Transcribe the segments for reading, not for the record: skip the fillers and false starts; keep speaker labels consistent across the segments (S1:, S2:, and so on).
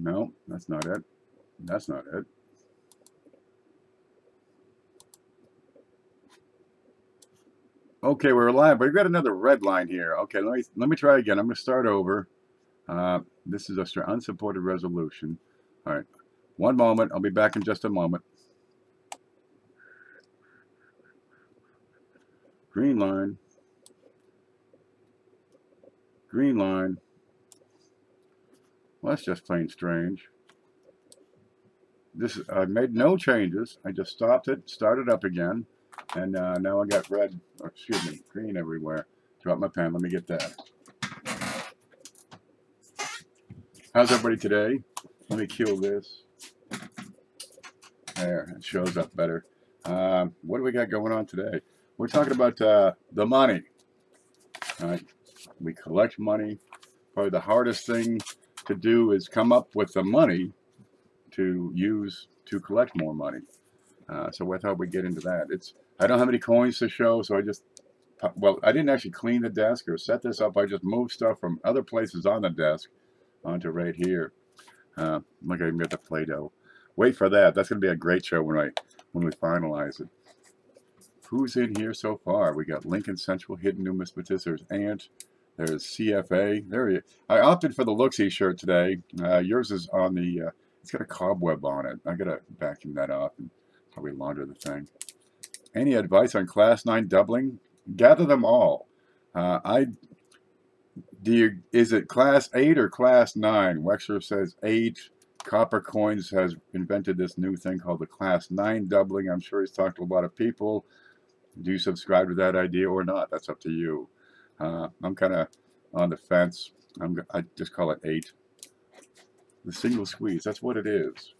S1: No, that's not it. That's not it. Okay, we're live, but we've got another red line here. Okay, let me try again. I'm going to start over. This is a unsupported resolution. All right, one moment. I'll be back in just a moment. Green line. Green line. Well, that's just plain strange. I made no changes. I just stopped it, started up again, and now I got red, or excuse me, green everywhere. Drop my pen. Let me get that. How's everybody today? Let me kill this. There, it shows up better. What do we got going on today? We're talking about the money. All right, we collect money. Probably the hardest thing to do is come up with the money to use to collect more money. So I thought we'd get into that. I don't have any coins to show, so I didn't actually clean the desk or set this up. I just moved stuff from other places on the desk onto right here. Look, I even got the Play-Doh. Wait for that. That's going to be a great show when we finalize it. Who's in here so far? We got Lincoln Central, Hidden Numismatist. There's Ant. There's CFA. There he is. I opted for the Looksy shirt today. Yours is on the... it's got a cobweb on it. I got to vacuum that off and probably launder the thing. Any advice on Class 9 doubling? Gather them all. Is it Class 8 or Class 9? Wexler says 8. Copper Coins has invented this new thing called the Class 9 doubling. I'm sure he's talked to a lot of people. Do you subscribe to that idea or not? That's up to you. I'm kind of on the fence. I just call it 8. The single squeeze, that's what it is.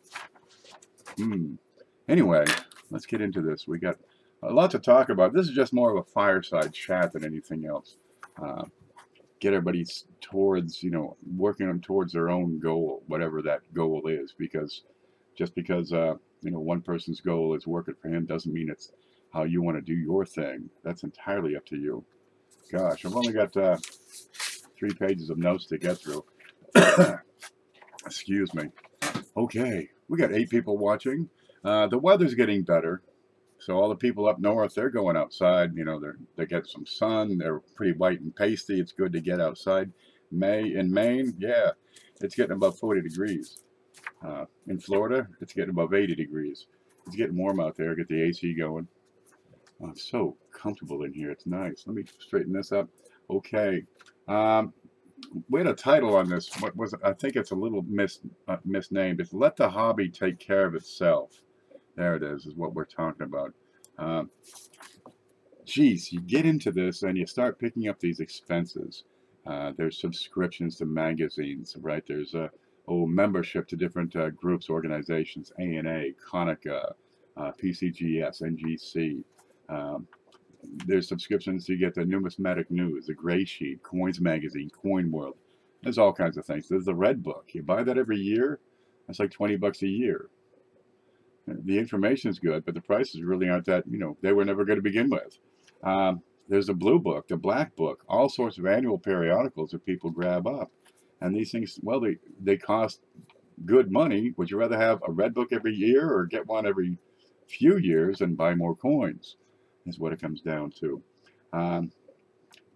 S1: Anyway, let's get into this. We got a lot to talk about. This is just more of a fireside chat than anything else. Get everybody towards, working them towards their own goal, whatever that goal is. Because just because, one person's goal is working for him doesn't mean it's how you want to do your thing. That's entirely up to you. Gosh, I've only got 3 pages of notes to get through. Excuse me. Okay, we got 8 people watching. The weather's getting better. So all the people up north, they're going outside. They get some sun. They're pretty white and pasty. It's good to get outside. In Maine, yeah, it's getting above 40 degrees. In Florida, it's getting above 80 degrees. It's getting warm out there. Get the AC going. Oh, it's so comfortable in here. It's nice. Let me straighten this up. Okay. We had a title on this. What was it? I think it's a little misnamed. It's Let the Hobby Take Care of Itself. There it is what we're talking about. Geez, you get into this and you start picking up these expenses. There's subscriptions to magazines, right? There's membership to different groups, organizations, ANA, Konica, PCGS, NGC. There's subscriptions. You get the Numismatic News, the Gray Sheet, Coins Magazine, Coin World. There's all kinds of things. There's the Red Book. You buy that every year. That's like $20 a year. The information is good, but the prices really aren't that, they were never going to begin with. There's the Blue Book, the Black Book, all sorts of annual periodicals that people grab up. And these things, well, they cost good money. Would you rather have a Red Book every year or get one every few years and buy more coins? Is what it comes down to.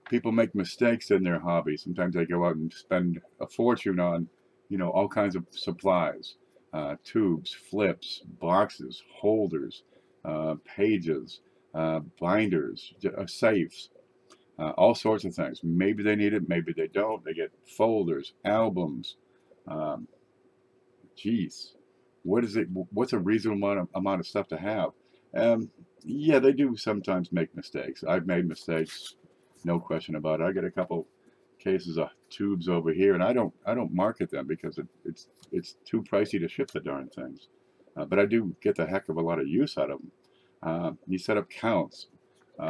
S1: People make mistakes in their hobby. Sometimes they go out and spend a fortune on, all kinds of supplies. Tubes, flips, boxes, holders, pages, binders, safes, all sorts of things. Maybe they need it, maybe they don't. They get folders, albums. Geez, what's a reasonable amount of stuff to have? Yeah, they do sometimes make mistakes. I've made mistakes, no question about it. I got a couple cases of tubes over here, and I don't market them because it's too pricey to ship the darn things. But I do get the heck of a lot of use out of them. You set up counts.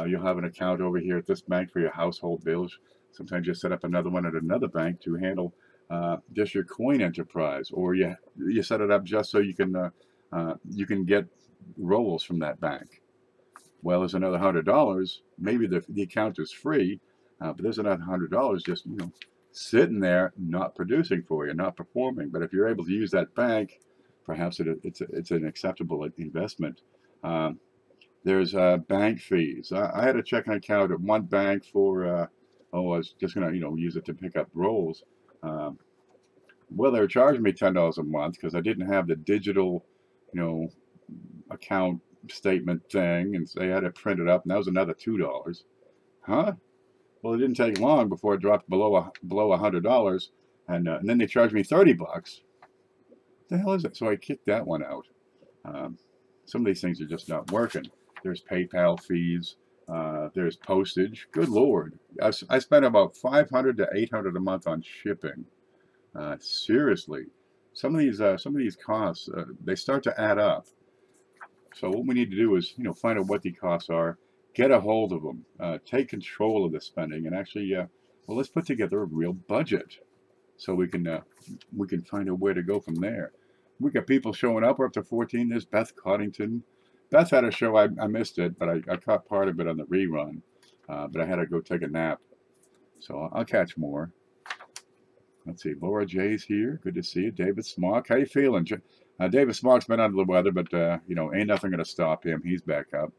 S1: You'll have an account over here at this bank for your household bills. Sometimes you set up another one at another bank to handle just your coin enterprise, or you set it up just so you can get rolls from that bank. Well, there's another $100. Maybe the account is free, but there's another $100 just sitting there not producing for you, not performing. But if you're able to use that bank, perhaps it's an acceptable investment. There's bank fees. I had a checking account at one bank for, I was just going to, use it to pick up rolls. Well, they were charging me $10 a month because I didn't have the digital, account statement thing, and so they had it printed up, and that was another $2. Huh? Well, it didn't take long before it dropped below $100, and then they charged me $30. What the hell is it? So I kicked that one out. Some of these things are just not working. There's PayPal fees. There's postage. Good Lord, I spent about $500 to $800 a month on shipping. Seriously, some of these costs they start to add up. So what we need to do is find out what the costs are, get a hold of them, take control of the spending, and actually well, let's put together a real budget so we can find out where to go from there. We got people showing up. We're up to 14. There's Beth Coddington. Beth had a show. I missed it, but I caught part of it on the rerun. But I had to go take a nap, so I'll catch more. Let's see. Laura J's here. Good to see you. David Smock. How you feeling? David Smock's been under the weather, but ain't nothing going to stop him. He's back up.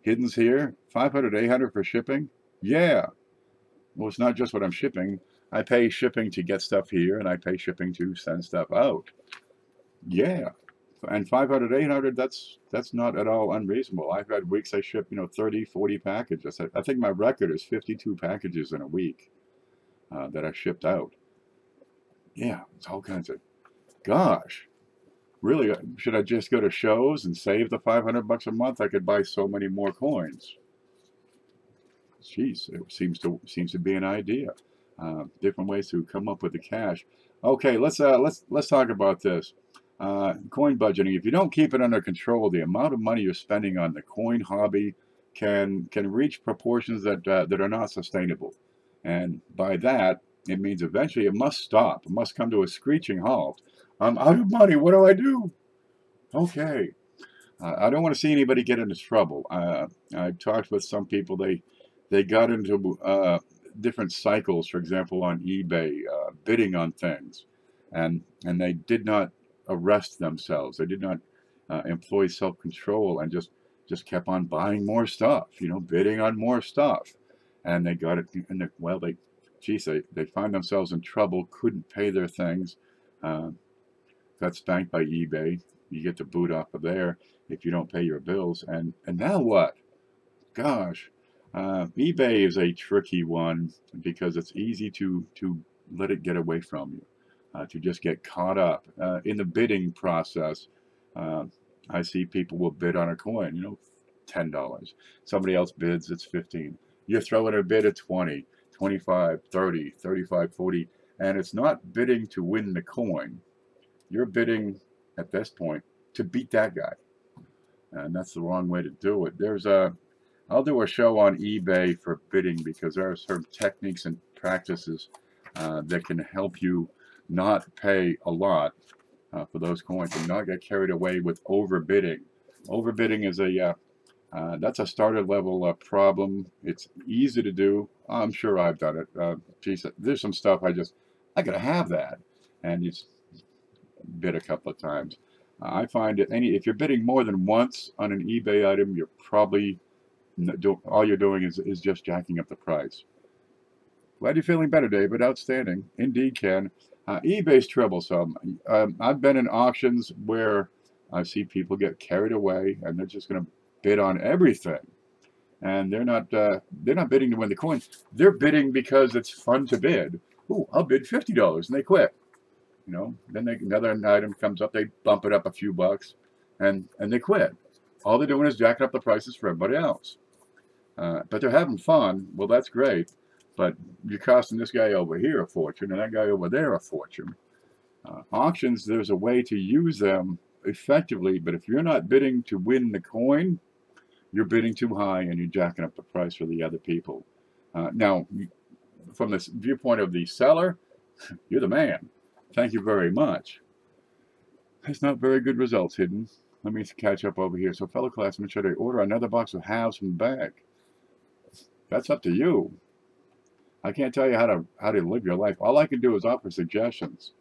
S1: Hidden's here. 500, 800 for shipping. Yeah. Well, it's not just what I'm shipping. I pay shipping to get stuff here, and I pay shipping to send stuff out. Yeah. And 500, 800, that's not at all unreasonable. I've had weeks I ship, 30, 40 packages. I think my record is 52 packages in a week that I shipped out. Yeah, it's all kinds of, gosh, really, should I just go to shows and save the $500 a month? I could buy so many more coins. Jeez, it seems to be an idea. Different ways to come up with the cash. Okay, let's talk about this. Coin budgeting. If you don't keep it under control, the amount of money you're spending on the coin hobby can reach proportions that are not sustainable. And by that, it means eventually it must stop. It must come to a screeching halt. I'm out of money. What do I do? Okay. I don't want to see anybody get into trouble. I talked with some people. They got into different cycles, for example, on eBay, bidding on things. And they did not arrest themselves. They did not employ self-control and just kept on buying more stuff, bidding on more stuff. And they got it, and they find themselves in trouble, couldn't pay their things, got spanked by eBay. You get the boot off of there if you don't pay your bills. And now what? Gosh, eBay is a tricky one because it's easy to let it get away from you, to just get caught up in the bidding process. I see people will bid on a coin, $10. Somebody else bids, it's $15. You throw in a bid at 20. 25, 30, 35, 40, and it's not bidding to win the coin. You're bidding at this point to beat that guy, and that's the wrong way to do it. I'll do a show on eBay for bidding because there are certain techniques and practices that can help you not pay a lot for those coins and not get carried away with overbidding. Overbidding is that's a starter level problem. It's easy to do. I'm sure I've done it. Geez, there's some stuff I gotta have that, and you bid a couple of times. I find that if you're bidding more than once on an eBay item, you're probably all you're doing is just jacking up the price. Glad you're feeling better, David. Outstanding. Indeed, Ken. eBay's troublesome. I've been in auctions where I see people get carried away, and they're just going to bid on everything, and they're not bidding to win the coin. They're bidding because it's fun to bid. Ooh, I'll bid $50, and they quit. Then another item comes up, they bump it up a few bucks, and they quit. All they're doing is jacking up the prices for everybody else. But they're having fun. Well, that's great, but you're costing this guy over here a fortune, and that guy over there a fortune. Auctions, there's a way to use them effectively, but if you're not bidding to win the coin, you're bidding too high and you're jacking up the price for the other people. Now, from the viewpoint of the seller, you're the man. Thank you very much. That's not very good results, Hidden. Let me catch up over here. So, fellow classmates, should I order another box of halves from the bag? That's up to you. I can't tell you how to live your life. All I can do is offer suggestions.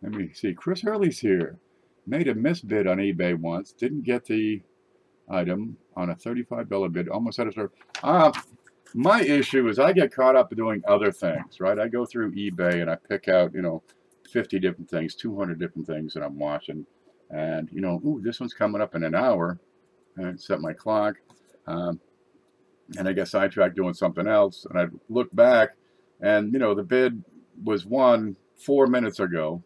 S1: Let me see. Chris Hurley's here. Made a misbid on eBay once. Didn't get the item on a $35 bid. Almost had a store. My issue is I get caught up doing other things, right? I go through eBay and I pick out, 50 different things, 200 different things that I'm watching. And, ooh, this one's coming up in an hour. And I set my clock. And I get sidetracked doing something else. And I look back and, the bid was won 4 minutes ago.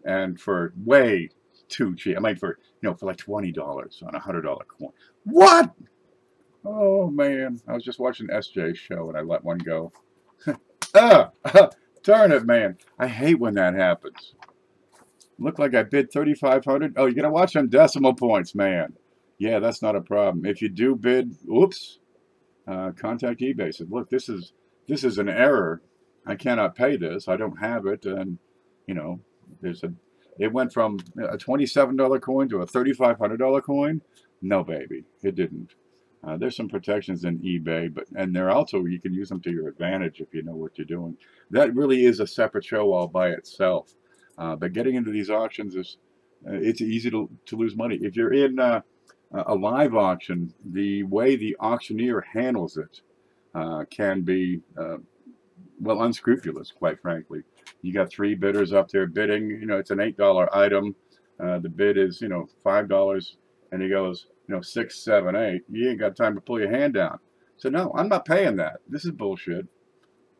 S1: And for way too cheap. I mean, for like $20 on a $100 coin. What? Oh, man. I was just watching SJ's show and I let one go. Darn it, man. I hate when that happens. Looked like I bid 3,500. Oh, you got to watch them decimal points, man. Yeah, that's not a problem. If you do bid, oops, contact eBay. Said, look, this is an error. I cannot pay this. I don't have it. And, it went from a $27 coin to a $3,500 coin. No, baby, it didn't. There's some protections in eBay, and they're also, you can use them to your advantage if you know what you're doing. That really is a separate show all by itself. But getting into these auctions it's easy to lose money. If you're in a live auction, the way the auctioneer handles it can be, unscrupulous, quite frankly. You got 3 bidders up there bidding, it's an $8 item. The bid is, $5, and he goes, 6, 7, 8. You ain't got time to pull your hand down. So no, I'm not paying that. This is bullshit.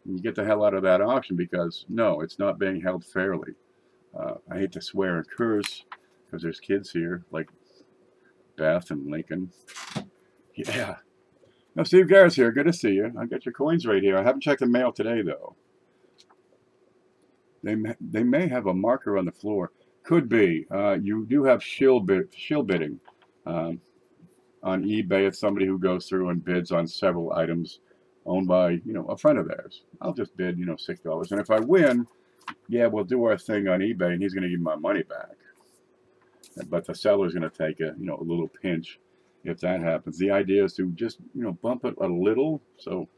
S1: You get the hell out of that auction because no, it's not being held fairly. I hate to swear and curse because there's kids here like Beth and Lincoln. Yeah. No, Steve Garrett's here. Good to see you. I got your coins right here. I haven't checked the mail today though. They may have a marker on the floor. Could be. You do have shill bidding. On eBay, it's somebody who goes through and bids on several items owned by, a friend of theirs. I'll just bid, $6. And if I win, yeah, we'll do our thing on eBay and he's going to give me my money back. But the seller's going to take a little pinch if that happens. The idea is to just, bump it a little. So,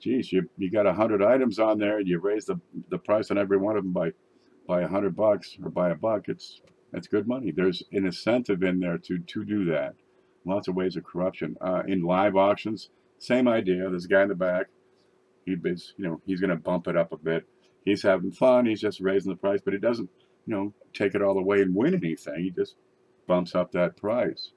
S1: geez, you got 100 items on there and you raise the price on every one of them by $100 or by $1. That's good money. There's an incentive in there to do that. Lots of ways of corruption. In live auctions, same idea. There's a guy in the back. He bids, he's going to bump it up a bit. He's having fun. He's just raising the price, but he doesn't, take it all the way and win anything. He just bumps up that price.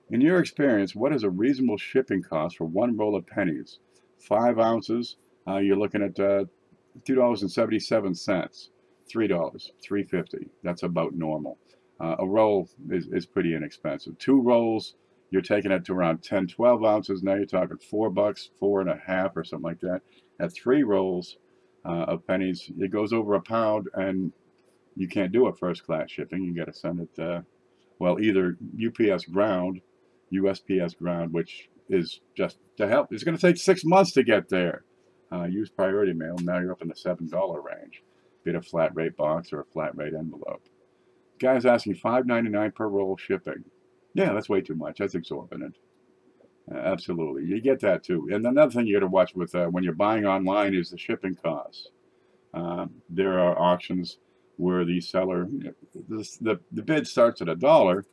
S1: In your experience, what is a reasonable shipping cost for one roll of pennies? 5 ounces, you're looking at $2.77. $3, $3.50. That's about normal. A roll is pretty inexpensive. 2 rolls, you're taking it to around 10, 12 ounces. Now you're talking $4, $4.50 or something like that. At 3 rolls of pennies, it goes over £1, and you can't do it first class shipping. You got to send it, either UPS ground, USPS ground, which is just to help. It's going to take 6 months to get there. Use priority mail. Now you're up in the $7 range. Get a flat rate box or a flat rate envelope. Guy's asking $5.99 per roll shipping. Yeah, that's way too much. That's exorbitant. Absolutely. You get that too. And another thing you got to watch with when you're buying online is the shipping costs. There are auctions where the seller, the bid starts at $1,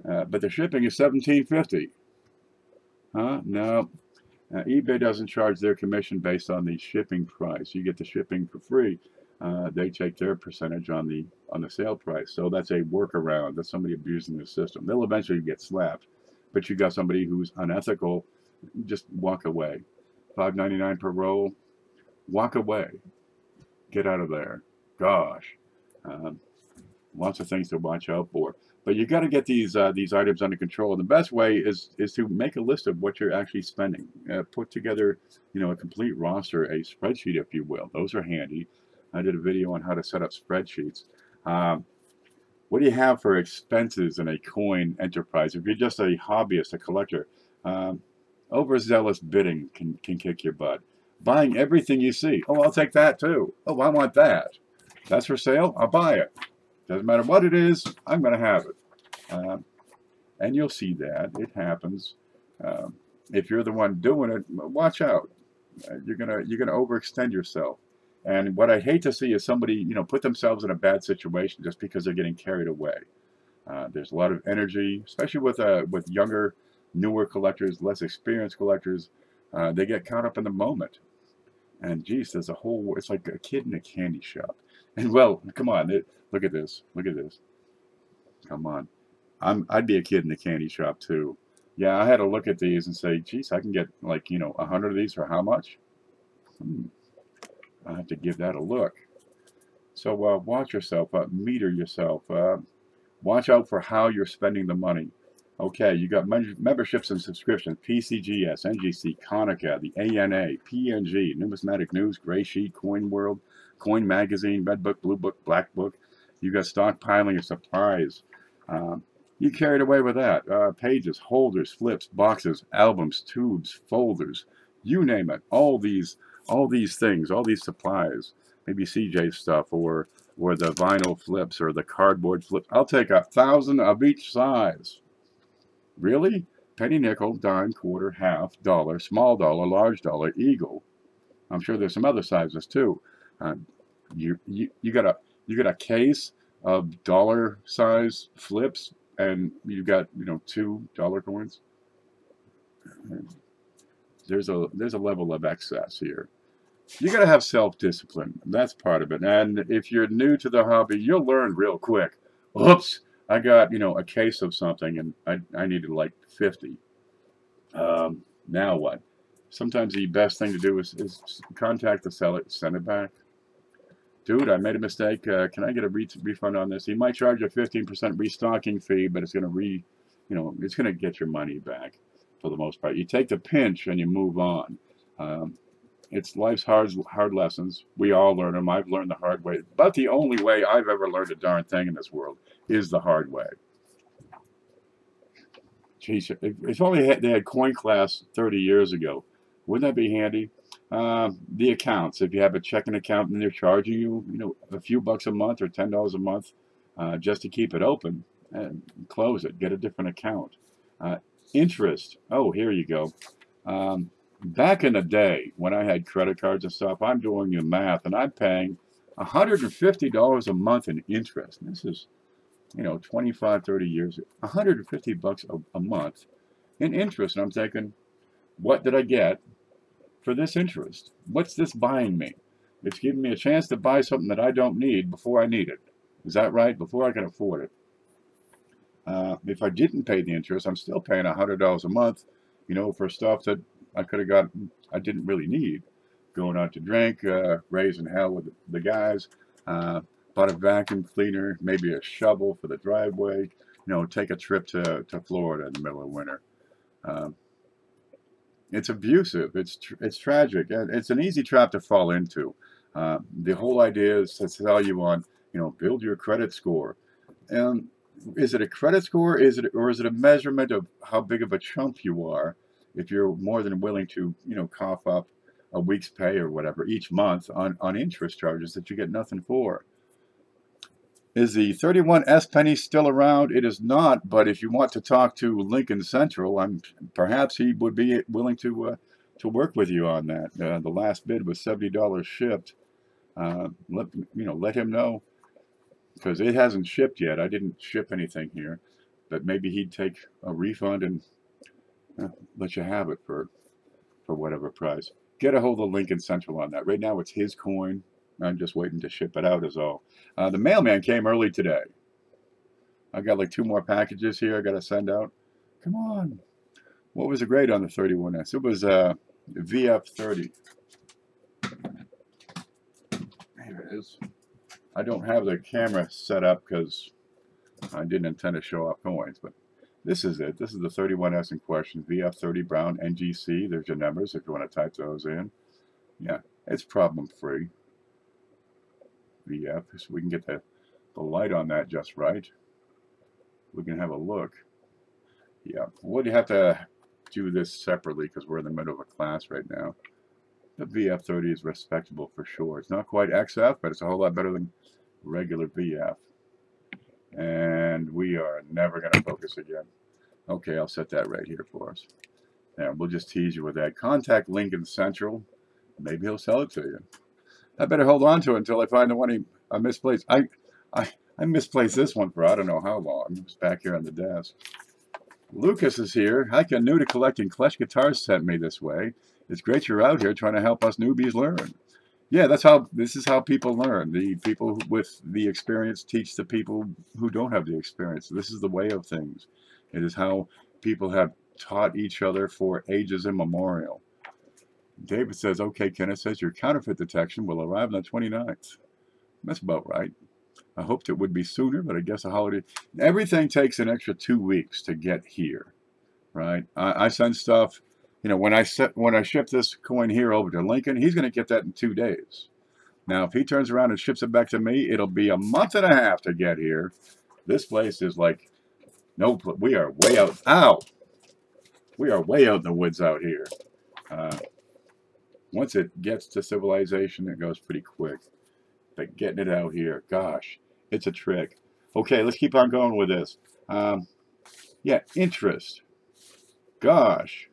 S1: but the shipping is $17.50. No. eBay doesn't charge their commission based on the shipping price. You get the shipping for free. They take their percentage on the sale price. So that's a workaround. That's somebody abusing the system. They'll eventually get slapped. But you got somebody who's unethical, just walk away. $5.99 per roll, walk away. Get out of there. Gosh. Lots of things to watch out for. But you got to get these items under control. And the best way is to make a list of what you're actually spending. Put together, a complete roster, a spreadsheet, if you will. Those are handy. I did a video on how to set up spreadsheets. What do you have for expenses in a coin enterprise? If you're just a hobbyist, a collector, overzealous bidding can kick your butt. Buying everything you see. Oh, I'll take that too. Oh, I want that. That's for sale. I'll buy it. Doesn't matter what it is. I'm going to have it. And you'll see that. It happens. If you're the one doing it, watch out. you're gonna overextend yourself. And what I hate to see is somebody, put themselves in a bad situation just because they're getting carried away. There's a lot of energy, especially with younger, newer collectors, less experienced collectors. They get caught up in the moment. And geez, there's a whole. It's like a kid in a candy shop. And well, come on, look at this. Look at this. Come on. I'd be a kid in a candy shop too. Yeah, I had to look at these and say, geez, I can get like 100 of these for how much? I have to give that a look. So watch yourself, meter yourself. Watch out for how you're spending the money. Okay, you got memberships and subscriptions, PCGS, NGC, Konica, the ANA, PNG, Numismatic News, Gray Sheet, Coin World, Coin Magazine, Red Book, Blue Book, Black Book. You got stockpiling of supplies. You carried away with that. Pages, holders, flips, boxes, albums, tubes, folders, you name it. All these things, all these supplies. Maybe CJ stuff or the vinyl flips or the cardboard flips. I'll take 1,000 of each size. Really? Penny, nickel, dime, quarter, half, dollar, small dollar, large dollar, eagle. I'm sure there's some other sizes too. You got a case of dollar size flips, and you got $2 coins. There's a level of excess here. You got to have self-discipline. That's part of it. And if you're new to the hobby, you'll learn real quick. Oops, I got a case of something, and I needed like 50. Now what? Sometimes the best thing to do is contact the seller, send it back. Dude, I made a mistake. Can I get a refund on this? He might charge a 15% restocking fee, but it's it's gonna get your money back for the most part. You take the pinch and you move on. It's life's hard lessons. We all learn them. I've learned the hard way. But the only way I've ever learned a darn thing in this world is the hard way. Geez, if only they had coin class 30 years ago. Wouldn't that be handy? The accounts. If you have a checking account and they're charging you, a few bucks a month or $10 a month just to keep it open, and close it. Get a different account. Interest. Oh, here you go. Back in the day when I had credit cards and stuff, I'm doing your math and I'm paying $150 a month in interest. This is, 25, 30 years, 150 bucks a month in interest. And I'm thinking, what did I get for this interest? What's this buying me? It's giving me a chance to buy something that I don't need before I need it. Is that right? Before I can afford it. If I didn't pay the interest, I'm still paying $100 a month, for stuff that I could have gotten, I didn't really need. Going out to drink, raising hell with the guys, bought a vacuum cleaner, maybe a shovel for the driveway, take a trip to Florida in the middle of winter. It's abusive. It's tragic. It's an easy trap to fall into. The whole idea is to sell you on, build your credit score. And is it a credit score? Or is it a measurement of how big of a chump you are? If you're more than willing to, cough up a week's pay or whatever each month on interest charges that you get nothing for. Is the 31S penny still around? It is not, but if you want to talk to Lincoln Central, perhaps he would be willing to work with you on that. The last bid was $70 shipped. Let him know, because it hasn't shipped yet. I didn't ship anything here, but maybe he'd take a refund and let you have it for whatever price. Get a hold of Lincoln Central on that. Right now it's his coin. I'm just waiting to ship it out is all. The mailman came early today. I got like 2 more packages here I got to send out. Come on. What was the grade on the 31S? It was VF30. Here it is. I don't have the camera set up because I didn't intend to show off coins, but this is it. This is the 31S in question. VF30 Brown NGC. There's your numbers if you want to type those in. Yeah, it's problem free. VF, so we can get the light on that just right. We can have a look. Yeah, we'll have to do this separately because we're in the middle of a class right now. The VF30 is respectable for sure. It's not quite XF, but it's a whole lot better than regular VF. And we are never going to focus again. Okay, I'll set that right here for us. And we'll just tease you with that. Contact Lincoln Central. Maybe he'll sell it to you. I better hold on to it until I find the one I misplaced. I misplaced this one for I don't know how long. It was back here on the desk. Lucas is here. Heike, new to collecting Clash guitars, sent me this way. It's great you're out here trying to help us newbies learn. Yeah, this is how people learn. The people with the experience teach the people who don't have the experience. This is the way of things. It is how people have taught each other for ages immemorial. David says, okay, Kenneth says your counterfeit detection will arrive on the 29th. That's about right. I hoped it would be sooner, but I guess a holiday. Everything takes an extra 2 weeks to get here, right? I send stuff, you know, when I ship this coin here over to Lincoln, he's going to get that in 2 days. Now, if he turns around and ships it back to me, it'll be a month and a half to get here. This place is like, no, we are way out. Ow! We are way out in the woods out here. Once it gets to civilization, it goes pretty quick. But getting it out here, gosh, it's a trick. Okay, let's keep on going with this. Yeah, interest. Gosh,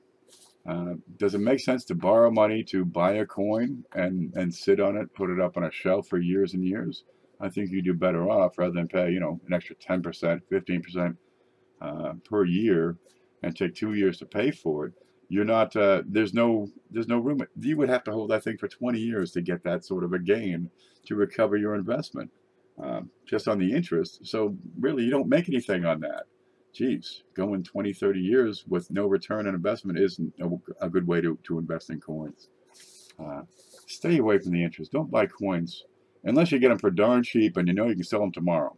S1: does it make sense to borrow money to buy a coin and sit on it, put it up on a shelf for years and years? I think you do better off rather than pay, you know, an extra 10%, 15% per year and take 2 years to pay for it. You're not, there's no room. You would have to hold that thing for 20 years to get that sort of a gain to recover your investment, just on the interest. So really, you don't make anything on that. Geez, going 20, 30 years with no return on investment isn't a good way to invest in coins. Stay away from the interest. Don't buy coins unless you get them for darn cheap and you know you can sell them tomorrow.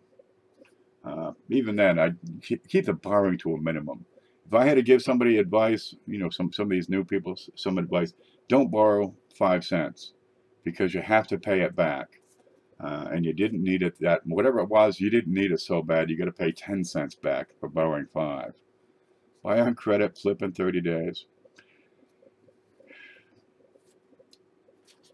S1: Even then, I keep the borrowing to a minimum. If I had to give somebody advice, you know, some of these new people some advice, don't borrow 5 cents because you have to pay it back. And you didn't need it, that whatever it was, you didn't need it so bad, you got to pay 10 cents back for borrowing 5. Buy on credit, flip in 30 days.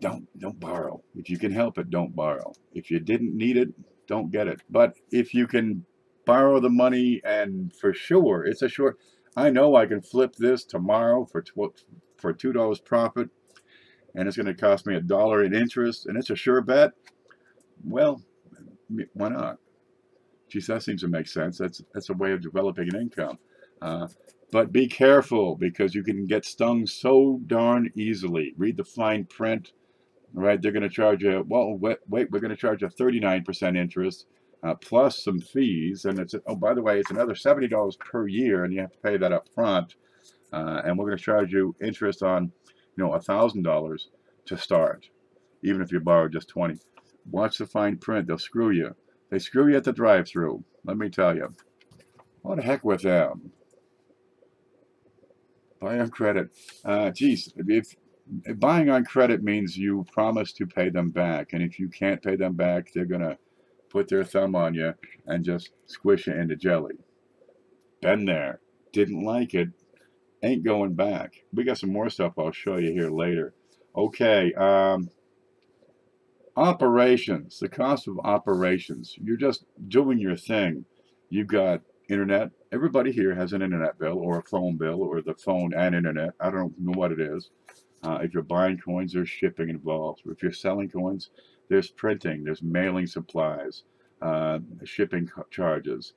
S1: Don't borrow. If you can help it, don't borrow. If you didn't need it, don't get it. But if you can borrow the money, and for sure, it's a short, I know I can flip this tomorrow for $2 profit, and it's going to cost me $1 in interest, and it's a sure bet. Well, why not? Geez, that seems to make sense. That's a way of developing an income. But be careful because you can get stung so darn easily. Read the fine print, right? They're going to charge you, well, wait, we're going to charge you 39% interest plus some fees. And it's, oh, by the way, it's another $70 per year, and you have to pay that up front. And we're going to charge you interest on, you know, $1,000 to start, even if you borrow just 20. Watch the fine print. They'll screw you. They screw you at the drive-thru. Let me tell you. What the heck with them? Buy on credit. Geez, if buying on credit means you promise to pay them back, and if you can't pay them back, they're gonna put their thumb on you and just squish you into jelly. Been there. Didn't like it. Ain't going back. We got some more stuff I'll show you here later. Okay. Operations, the cost of operations. You're just doing your thing. You've got internet. Everybody here has an internet bill or a phone bill or the phone and internet. I don't know what it is. If you're buying coins, there's shipping involved. If you're selling coins, there's printing, there's mailing supplies, shipping charges,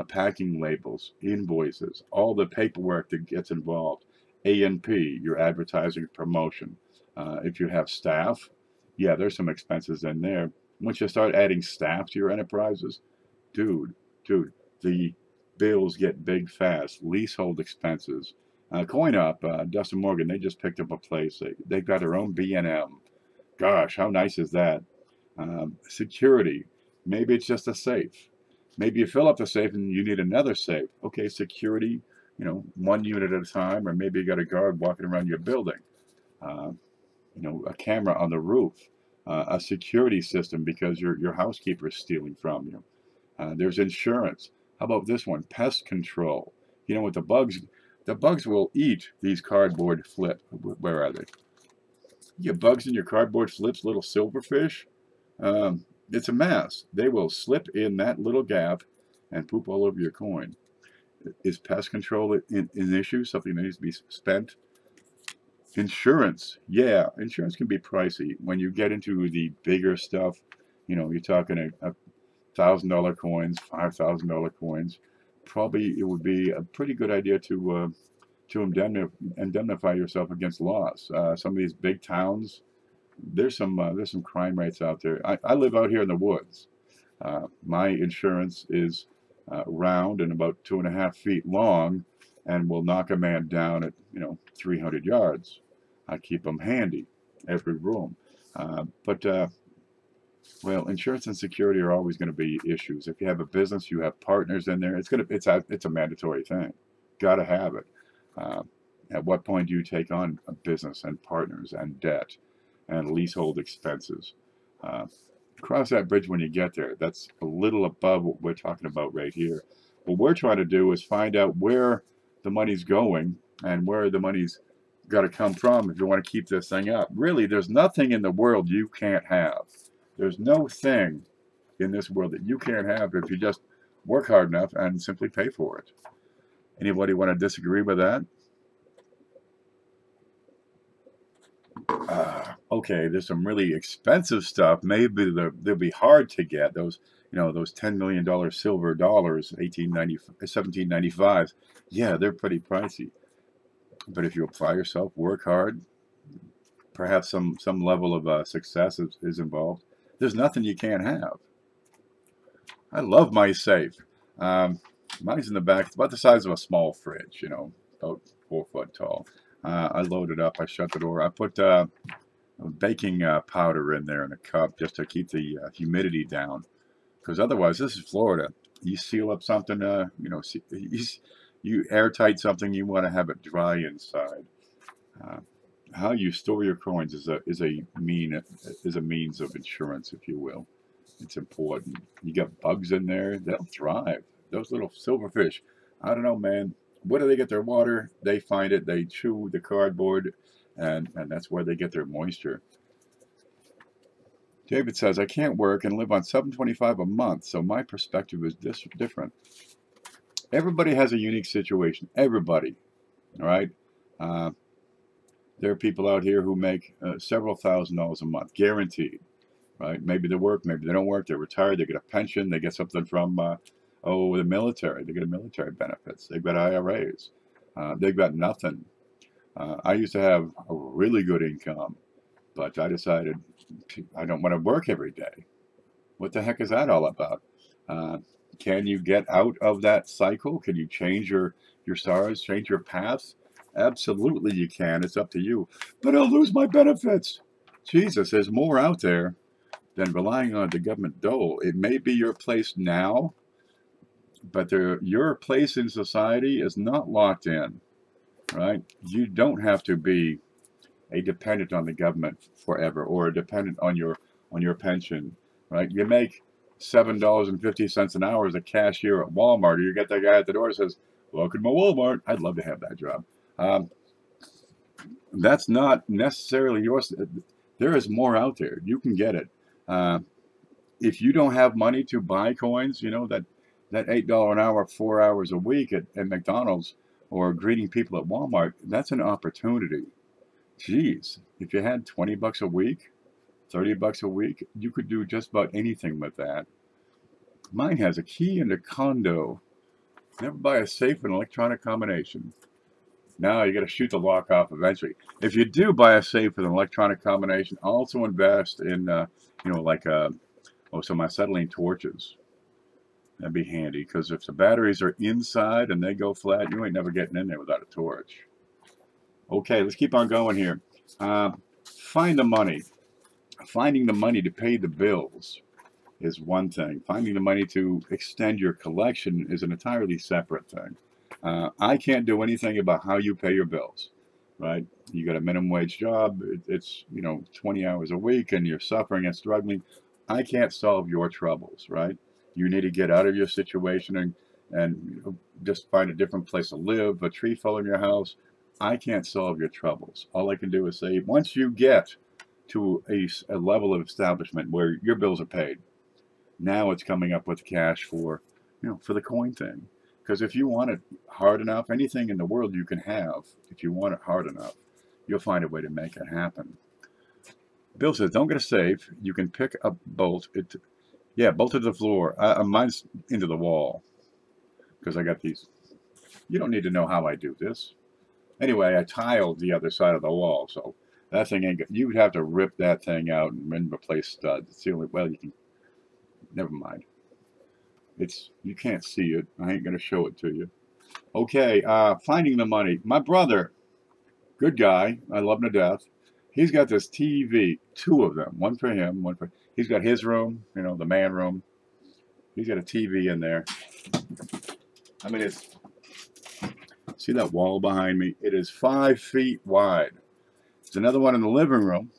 S1: packing labels, invoices, all the paperwork that gets involved. A&P, your advertising promotion. If you have staff, yeah, there's some expenses in there. Once you start adding staff to your enterprises, dude, the bills get big fast. Leasehold expenses. Coin Up, Dustin Morgan, they just picked up a place. They've got their own B&M. Gosh, how nice is that? Security. Maybe it's just a safe. Maybe you fill up the safe and you need another safe. Okay, security, you know, 1 unit at a time, or maybe you got a guard walking around your building. You know, a camera on the roof, a security system because your housekeeper is stealing from you. There's insurance. How about this one? Pest control. You know what, the bugs will eat these cardboard flips. Where are they? You get bugs in your cardboard flips, little silverfish. It's a mess. They will slip in that little gap and poop all over your coin. Is pest control an issue? Something that needs to be spent? Insurance, yeah, insurance can be pricey. When you get into the bigger stuff, you know, you're talking a $1,000 coins, $5,000 coins. Probably it would be a pretty good idea to indemnify yourself against loss. Some of these big towns, there's some crime rates out there. I live out here in the woods. My insurance is round and about 2.5 feet long, and will knock a man down at 300 yards. I keep them handy, every room. But well, insurance and security are always going to be issues. If you have a business, you have partners in there. It's a mandatory thing. Got to have it. Uh, at what point do you take on a business and partners and debt and leasehold expenses? Uh, Cross that bridge when you get there. That's a little above what we're talking about right here. What we're trying to do is find out where the money's going and where the money's got to come from if you want to keep this thing up. Really, there's nothing in the world you can't have. There's no thing in this world that you can't have if you just work hard enough and simply pay for it. Anybody want to disagree with that? Okay, there's some really expensive stuff. Maybe they'll be hard to get. Those $10 million silver dollars, 1795. Yeah, they're pretty pricey. But if you apply yourself, work hard, perhaps some level of success is involved. There's nothing you can't have. I love my safe. Mine's in the back. It's about the size of a small fridge, about 4 foot tall. I load it up. I shut the door. I put baking powder in there in a cup just to keep the humidity down. Because otherwise, this is Florida. You seal up something, you airtight something, you want to have it dry inside. How you store your coins is a means of insurance, if you will. It's important. You got bugs in there, they'll thrive. Those little silverfish, I don't know, man. Where do they get their water? They find it. They chew the cardboard, and that's where they get their moisture. David says, I can't work and live on $725 a month, so my perspective is different. Everybody has a unique situation. Everybody, all right? There are people out here who make several $1,000s a month, guaranteed, right? Maybe they work, maybe they don't work. They're retired. They get a pension. They get something from, the military. They get military benefits. They've got IRAs. They've got nothing. I used to have a really good income, but I decided I don't want to work every day. What the heck is that all about? Can you get out of that cycle? Can you change your stars, change your paths? Absolutely you can. It's up to you. But I'll lose my benefits. Jesus, there's more out there than relying on the government dole. It may be your place now, but your place in society is not locked in, right? You don't have to be a dependent on the government forever, or a dependent on your pension, right? You make $7.50 an hour as a cashier at Walmart, or you get that guy at the door that says, welcome to Walmart. I'd love to have that job. That's not necessarily yours. There is more out there. You can get it. If you don't have money to buy coins, that $8 an hour, 4 hours a week at McDonald's, or greeting people at Walmart, that's an opportunity. Geez, if you had $20 a week, $30 a week, you could do just about anything with that. Mine has a key and a condo. Never buy a safe with an electronic combination. Now you got to shoot the lock off eventually. If you do buy a safe with an electronic combination, also invest in, some acetylene torches. That'd be handy, because if the batteries are inside and they go flat, you ain't never getting in there without a torch. Okay, let's keep on going here. Find the money. Finding the money to pay the bills is one thing. Finding the money to extend your collection is an entirely separate thing. I can't do anything about how you pay your bills, right? You got a minimum wage job. It's 20 hours a week, and you're suffering and struggling. I can't solve your troubles, right? You need to get out of your situation and just find a different place to live, a tree fell in your house. I can't solve your troubles. All I can do is say, once you get to a level of establishment where your bills are paid, now it's coming up with cash for the coin thing. Because if you want it hard enough, anything in the world you can have if you want it hard enough. you'll find a way to make it happen. Bill says, don't get a safe. You can pick up bolt. Yeah, bolt to the floor. Mine's into the wall because I got these. You don't need to know how I do this. Anyway, I tiled the other side of the wall, so that thing ain't good. You would have to rip that thing out and replace studs. It's the only, well, you can, never mind. You can't see it. I ain't going to show it to you. Okay, finding the money. My brother, good guy. I love him to death. He's got this TV, 2 of them. One for him, one for... He's got his room, you know, the man room. He's got a TV in there. I mean, it's... See that wall behind me? It is 5 feet wide. There's another one in the living room.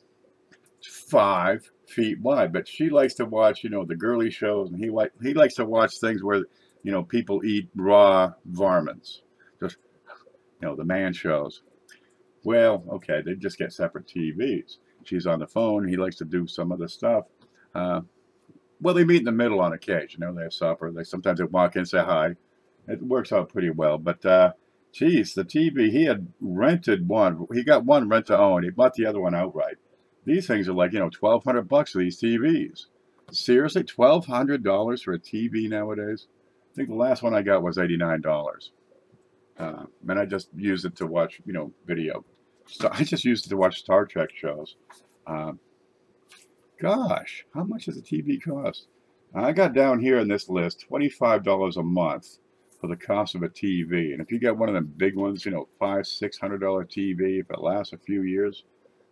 S1: It's 5 feet wide. But she likes to watch, you know, the girly shows, and he likes to watch things where, you know, people eat raw varmints. Just, you know, the man shows. Well, okay, they just get separate TVs. She's on the phone. He likes to do some other stuff. Well, they meet in the middle on occasion. You know, they have supper. Sometimes they walk in, say hi. It works out pretty well. But, geez, the TV, he had rented one. He got one rent to own. He bought the other one outright. These things are like, you know, $1,200 for these TVs. Seriously, $1,200 for a TV nowadays? I think the last one I got was $89. And I just used it to watch, you know, video. So I just used it to watch Star Trek shows. Gosh, how much does a TV cost? I got down here in this list, $25 a month for the cost of a TV. And if you get one of them big ones, you know, $500, $600 TV, if it lasts a few years,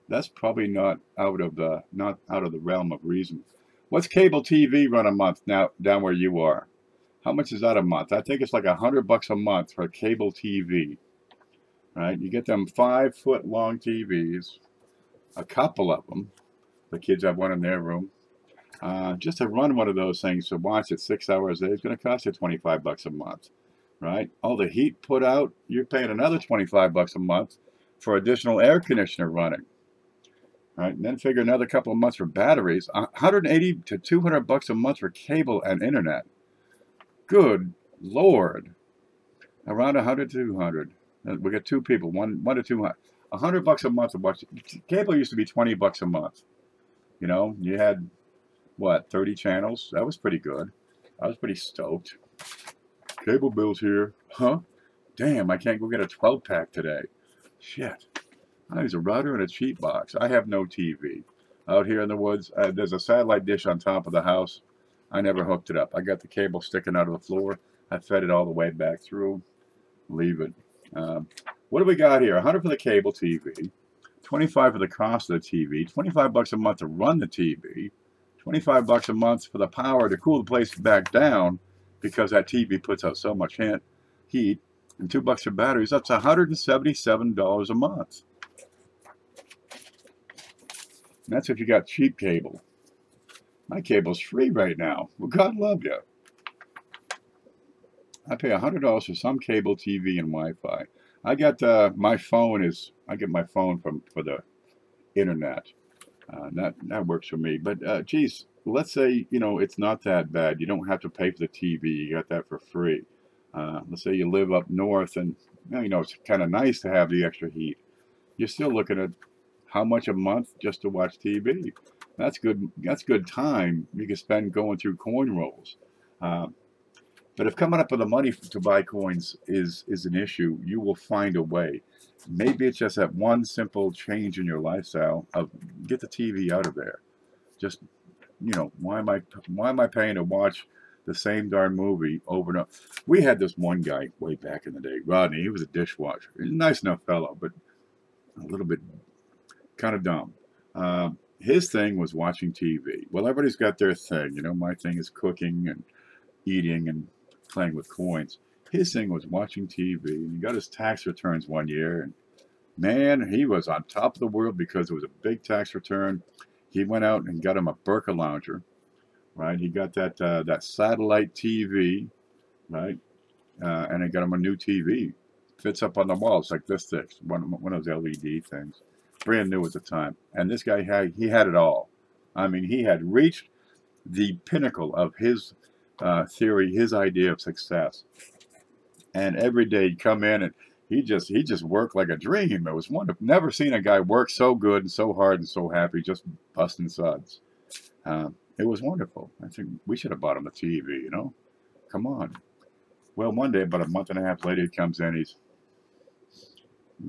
S1: that's probably not out of the realm of reason. What's cable TV run a month now down where you are? How much is that a month? I think it's like $100 a month for a cable TV. Right? You get them 5-foot long TVs, a couple of them. The kids have one in their room. Just to run one of those things, to watch it 6 hours a day, it's going to cost you $25 a month. Right? All the heat put out, you're paying another $25 a month for additional air conditioner running. Right? And then figure another couple of months for batteries. $180 to $200 a month for cable and internet. Good Lord. Around 100 to 200. We got 2 people, one to 200. $100 a month to watch. Cable used to be $20 a month. You know, you had, what, 30 channels? That was pretty good. I was pretty stoked. Cable bills here. Huh? Damn, I can't go get a 12-pack today. Shit. I use a router and a cheap box. I have no TV. Out here in the woods, there's a satellite dish on top of the house. I never hooked it up. I got the cable sticking out of the floor. I fed it all the way back through. Leave it. What do we got here? $100 for the cable TV, $25 for the cost of the TV, $25 a month to run the TV, $25 a month for the power to cool the place back down because that TV puts out so much heat, and $2 for batteries. That's $177 a month. And that's if you got cheap cable. My cable's free right now. Well, God love you. I pay $100 for some cable TV and Wi-Fi. I got my phone I get my phone for the internet. That works for me. But geez, let's say, you know, it's not that bad. You don't have to pay for the TV. You got that for free. Let's say you live up north, and you know it's kind of nice to have the extra heat. You're still looking at how much a month just to watch TV. That's good. That's good time you can spend going through coin rolls. But if coming up with the money to buy coins is an issue, you will find a way. Maybe it's just that one simple change in your lifestyle of get the TV out of there. Just, you know, why am I paying to watch the same darn movie over and over? We had this one guy way back in the day, Rodney. He was a dishwasher. He's a nice enough fellow, but a little bit kind of dumb. His thing was watching TV. Well, everybody's got their thing. You know, my thing is cooking and eating and playing with coins. His thing was watching TV, and he got his tax returns one year, and man, he was on top of the world because it was a big tax return. He went out and got him a Burka lounger, right? He got that satellite TV, right? And he got him a new TV. Fits up on the walls like this thick, one of those LED things, brand new at the time. And this guy had it all. I mean, he had reached the pinnacle of his theory, his idea of success. And every day he'd come in and he just worked like a dream. It was wonderful. Never seen a guy work so good and so hard and so happy, just busting suds. It was wonderful. I think we should have bought him a TV, you know? Come on. Well, one day, about a month and a half later, he comes in.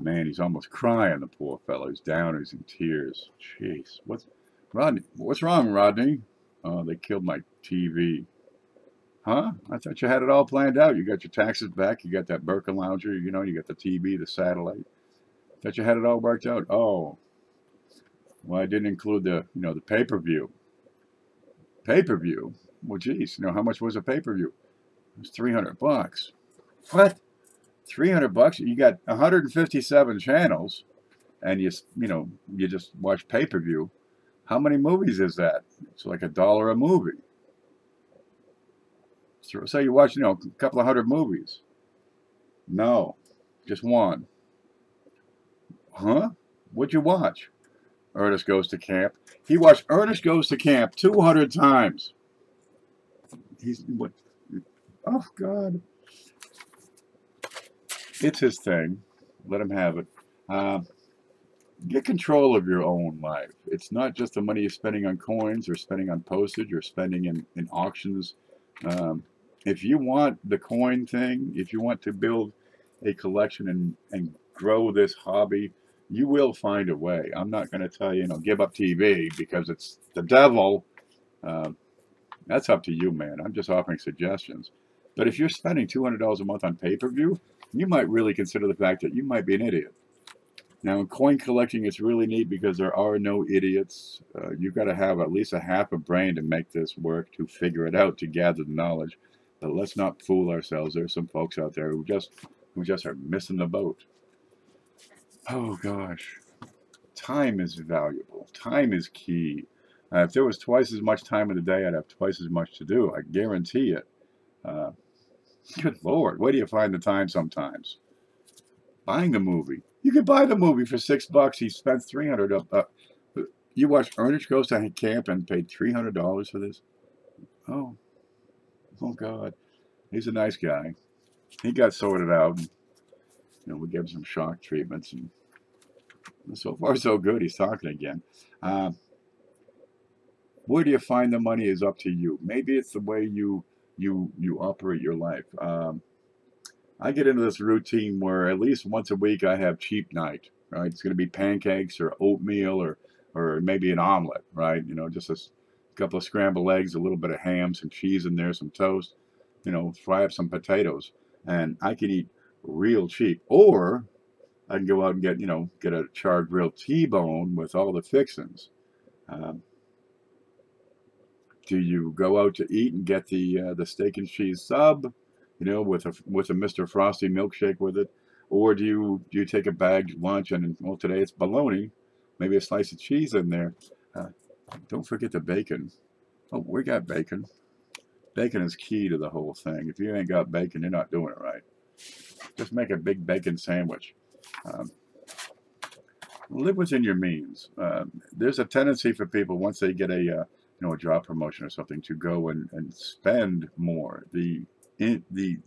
S1: He's almost crying, the poor fellow. He's down, he's in tears. Jeez. What's wrong, Rodney? Oh, they killed my TV. Huh? I thought you had it all planned out. You got your taxes back. You got that Birkin lounger. You know, you got the TV, the satellite. Thought you had it all worked out. Oh, well, I didn't include the, the pay-per-view. Pay-per-view? Well, geez, how much was a pay-per-view? It was $300. What? $300? You got 157 channels, and you just watch pay-per-view. How many movies is that? It's like $1 a movie. So you watch, a couple of hundred movies. No, just one. Huh? What'd you watch? Ernest Goes to Camp. He watched Ernest Goes to Camp 200 times. What? Oh, God. It's his thing. Let him have it. Get control of your own life. It's not just the money you're spending on coins or spending on postage or spending in auctions. If you want the coin thing, if you want to build a collection and grow this hobby, you will find a way. I'm not going to tell you, give up TV because it's the devil. That's up to you, man. I'm just offering suggestions. But if you're spending $200 a month on pay-per-view, you might really consider the fact that you might be an idiot. Now, in coin collecting, it's really neat because there are no idiots. You've got to have at least a half a brain to make this work, to figure it out, to gather the knowledge. But let's not fool ourselves. There's some folks out there who just are missing the boat. Oh, gosh. Time is valuable. Time is key. If there was twice as much time in the day, I'd have twice as much to do. I guarantee it. Good Lord, where do you find the time sometimes? Buying the movie. You could buy the movie for $6. He spent $300. You watched Ernest Goes to Camp and paid $300 for this? Oh God. He's a nice guy. He got sorted out. And, we gave him some shock treatments, and so far so good. He's talking again. Where do you find the money is up to you. Maybe it's the way you operate your life. I get into this routine where at least once a week I have cheap night, right? It's going to be pancakes or oatmeal or maybe an omelet, right? Just a couple of scrambled eggs, a little bit of ham, some cheese in there, some toast, fry up some potatoes. And I can eat real cheap. Or I can go out and get a charred grilled T-bone with all the fixings. Do you go out to eat and get the steak and cheese sub, with a Mr. Frosty milkshake with it, or do you take a bagged lunch and today it's bologna, maybe a slice of cheese in there. Don't forget the bacon. Oh, we got bacon. Bacon is key to the whole thing. If you ain't got bacon, you're not doing it right. Just make a big bacon sandwich. Live within your means. There's a tendency for people once they get a job promotion or something to go and spend more. The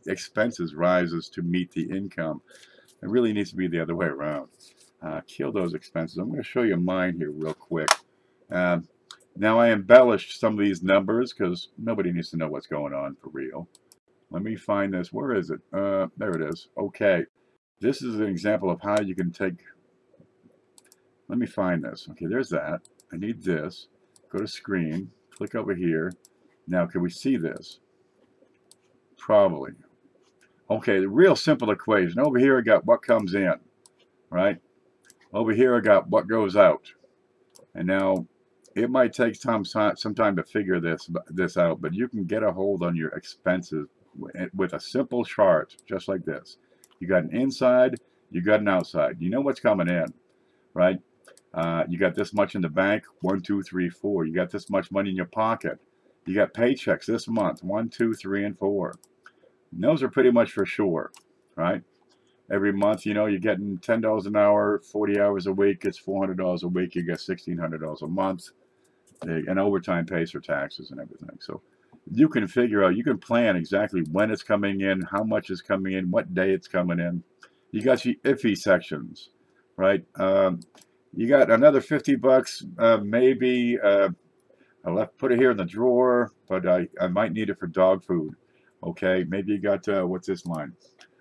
S1: expenses rises to meet the income. It really needs to be the other way around. Kill those expenses. I'm going to show you mine here real quick. Now I embellished some of these numbers because nobody needs to know what's going on for real. Let me find this. Where is it? There it is. Okay. This is an example of how you can take... Let me find this. Okay, there's that. I need this. Go to screen. Click over here. Now, can we see this? Probably. Okay, the real simple equation. Over here I got what comes in, right? Over here I got what goes out. And now it might take some time to figure this out, but you can get a hold on your expenses with a simple chart, just like this. You got an inside, you got an outside. You know what's coming in, right? You got this much in the bank, 1, 2, 3, 4. You got this much money in your pocket. You got paychecks this month, 1, 2, 3, and 4. And those are pretty much for sure, right? Every month, you're getting $10 an hour, 40 hours a week. It's $400 a week. You get $1,600 a month. And overtime pays for taxes and everything. So you can figure out, you can plan exactly when it's coming in, how much is coming in, what day it's coming in. You got your iffy sections, right? You got another 50 bucks, maybe. I put it here in the drawer, but I might need it for dog food. Okay, maybe you got, what's this line?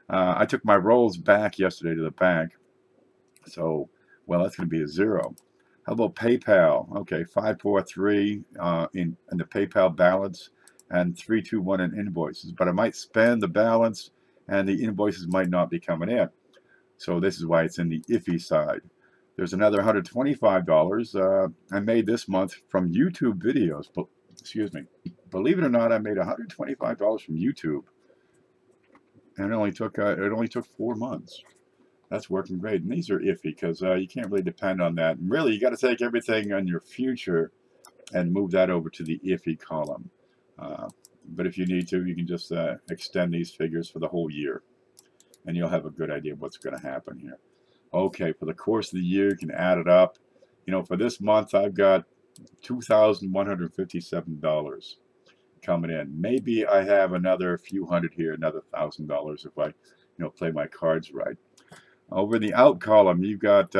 S1: I took my rolls back yesterday to the bank. So, well, that's going to be a 0. How about PayPal? Okay, 543 in the PayPal balance and 321 in invoices. But I might spend the balance and the invoices might not be coming in. So this is why it's in the iffy side. There's another $125 I made this month from YouTube videos. But, excuse me. Believe it or not, I made $125 from YouTube, and it only took 4 months. That's working great. And these are iffy because you can't really depend on that. And really, you got to take everything on your future and move that over to the iffy column. But if you need to, you can just extend these figures for the whole year, and you'll have a good idea of what's going to happen here. Okay, for the course of the year, you can add it up. You know, for this month, I've got $2,157 coming in. Maybe I have another few hundred here, another $1,000 if I, play my cards right. Over in the out column, you've got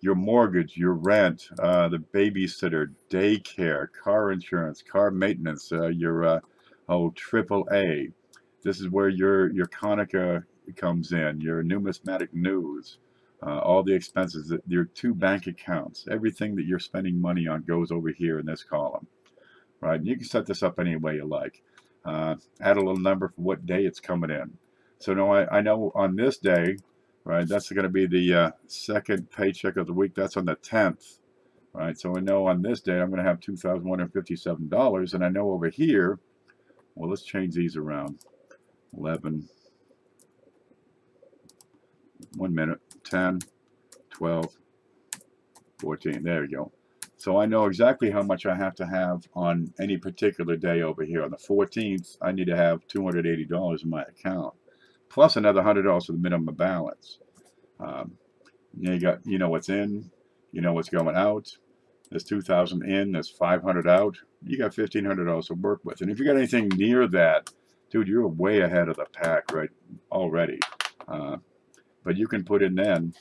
S1: your mortgage, your rent, the babysitter, daycare, car insurance, car maintenance, your AAA. This is where your Conica comes in, your numismatic news, all the expenses, your 2 bank accounts, everything that you're spending money on goes over here in this column, right? And you can set this up any way you like. Add a little number for what day it's coming in. So now I know on this day, right, that's going to be the second paycheck of the week. That's on the 10th, right? So I know on this day I'm going to have $2,157, and I know over here, well, let's change these around. 11, 1 minute, 10, 12, 14. There we go. So I know exactly how much I have to have on any particular day over here. On the 14th, I need to have $280 in my account, plus another $100 for the minimum balance. You know what's in, you know what's going out. There's 2,000 in, there's 500 out. You got $1,500 to work with. And if you got anything near that, dude, you're way ahead of the pack right already. But you can put in then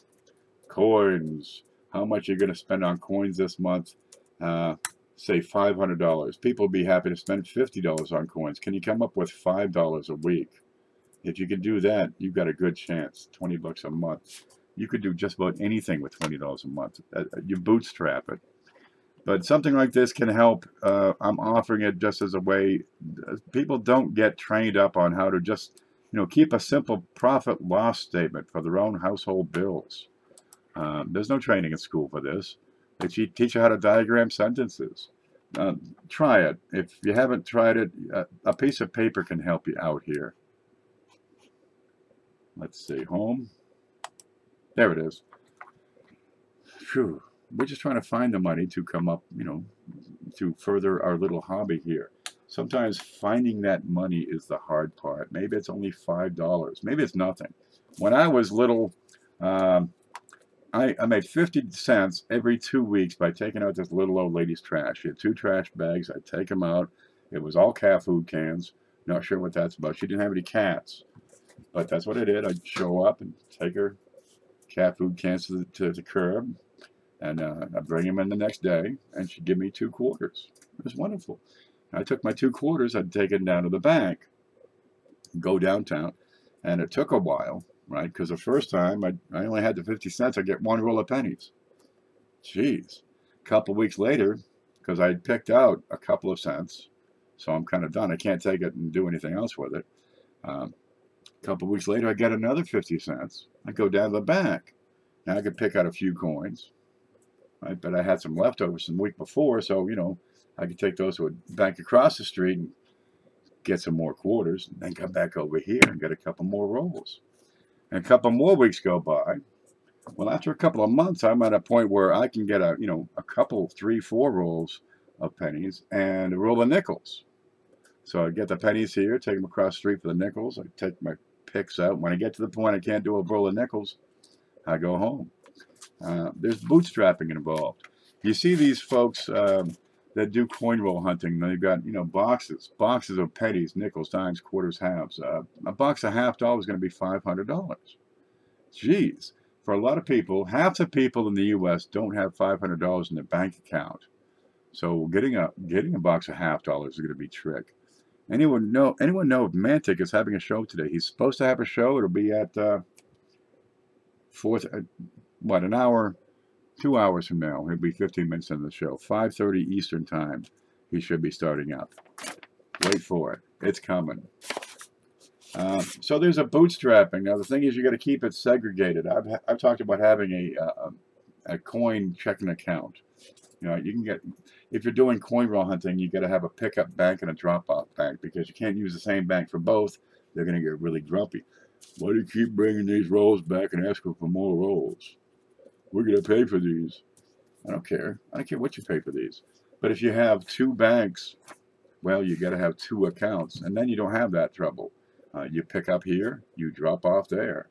S1: coins. How much you're going to spend on coins this month? Say $500. People will be happy to spend $50 on coins. Can you come up with $5 a week? If you can do that, you've got a good chance. 20 bucks a month. You could do just about anything with $20 a month. You bootstrap it. But something like this can help. I'm offering it just as a way. People don't get trained up on how to just, keep a simple profit loss statement for their own household bills. There's no training in school for this. They teach you how to diagram sentences. Try it. If you haven't tried it, a piece of paper can help you out here. Let's see, home. There it is. Phew. We're just trying to find the money to come up, to further our little hobby here. Sometimes finding that money is the hard part. Maybe it's only $5. Maybe it's nothing. When I was little, I made 50 cents every 2 weeks by taking out this little old lady's trash. She had 2 trash bags. I'd take them out. It was all cat food cans. Not sure what that's about. She didn't have any cats. But that's what I did. I'd show up and take her cat food cans to the curb. And I'd bring them in the next day. And she'd give me 2 quarters. It was wonderful. I took my 2 quarters. I'd take it down to the bank. Go downtown. And it took a while. Right, because the first time I only had the 50 cents. I get 1 roll of pennies. Jeez. A couple of weeks later, because I had picked out a couple of cents, so I'm kind of done. I can't take it and do anything else with it. A couple of weeks later, I get another 50 cents. I go down to the bank. Now I could pick out a few coins, right? But I had some leftovers from the week before, so I could take those to a bank across the street and get some more quarters, and then come back over here and get a couple more rolls. And a couple more weeks go by. Well, after a couple of months, I'm at a point where I can get a couple, 3, 4 rolls of pennies and a roll of nickels. So I get the pennies here, take them across the street for the nickels. I take my picks out. When I get to the point I can't do a roll of nickels, I go home. There's bootstrapping involved. You see these folks that do coin roll hunting. They've got boxes of pennies, nickels, dimes, quarters, halves. A box of $50 is going to be $500. Geez, for a lot of people, half the people in the U.S. don't have $500 in their bank account. So getting a box of $50 is going to be a trick. Anyone know Mantic is having a show today? He's supposed to have a show. It'll be at an hour, 2 hours from now. It'll be 15 minutes into the show. 5:30 Eastern time. He should be starting up. Wait for it. It's coming. So there's a bootstrapping. Now the thing is, you got to keep it segregated. I've talked about having a coin checking account. You know, you can get, if you're doing coin roll hunting, you got to have a pickup bank and a drop-off bank, because you can't use the same bank for both. They're going to get really grumpy. Why do you keep bringing these rolls back and asking for more rolls? We're going to pay for these. I don't care. I don't care what you pay for these. But if you have two banks, well, you got to have two accounts, and then you don't have that trouble. You pick up here, you drop off there.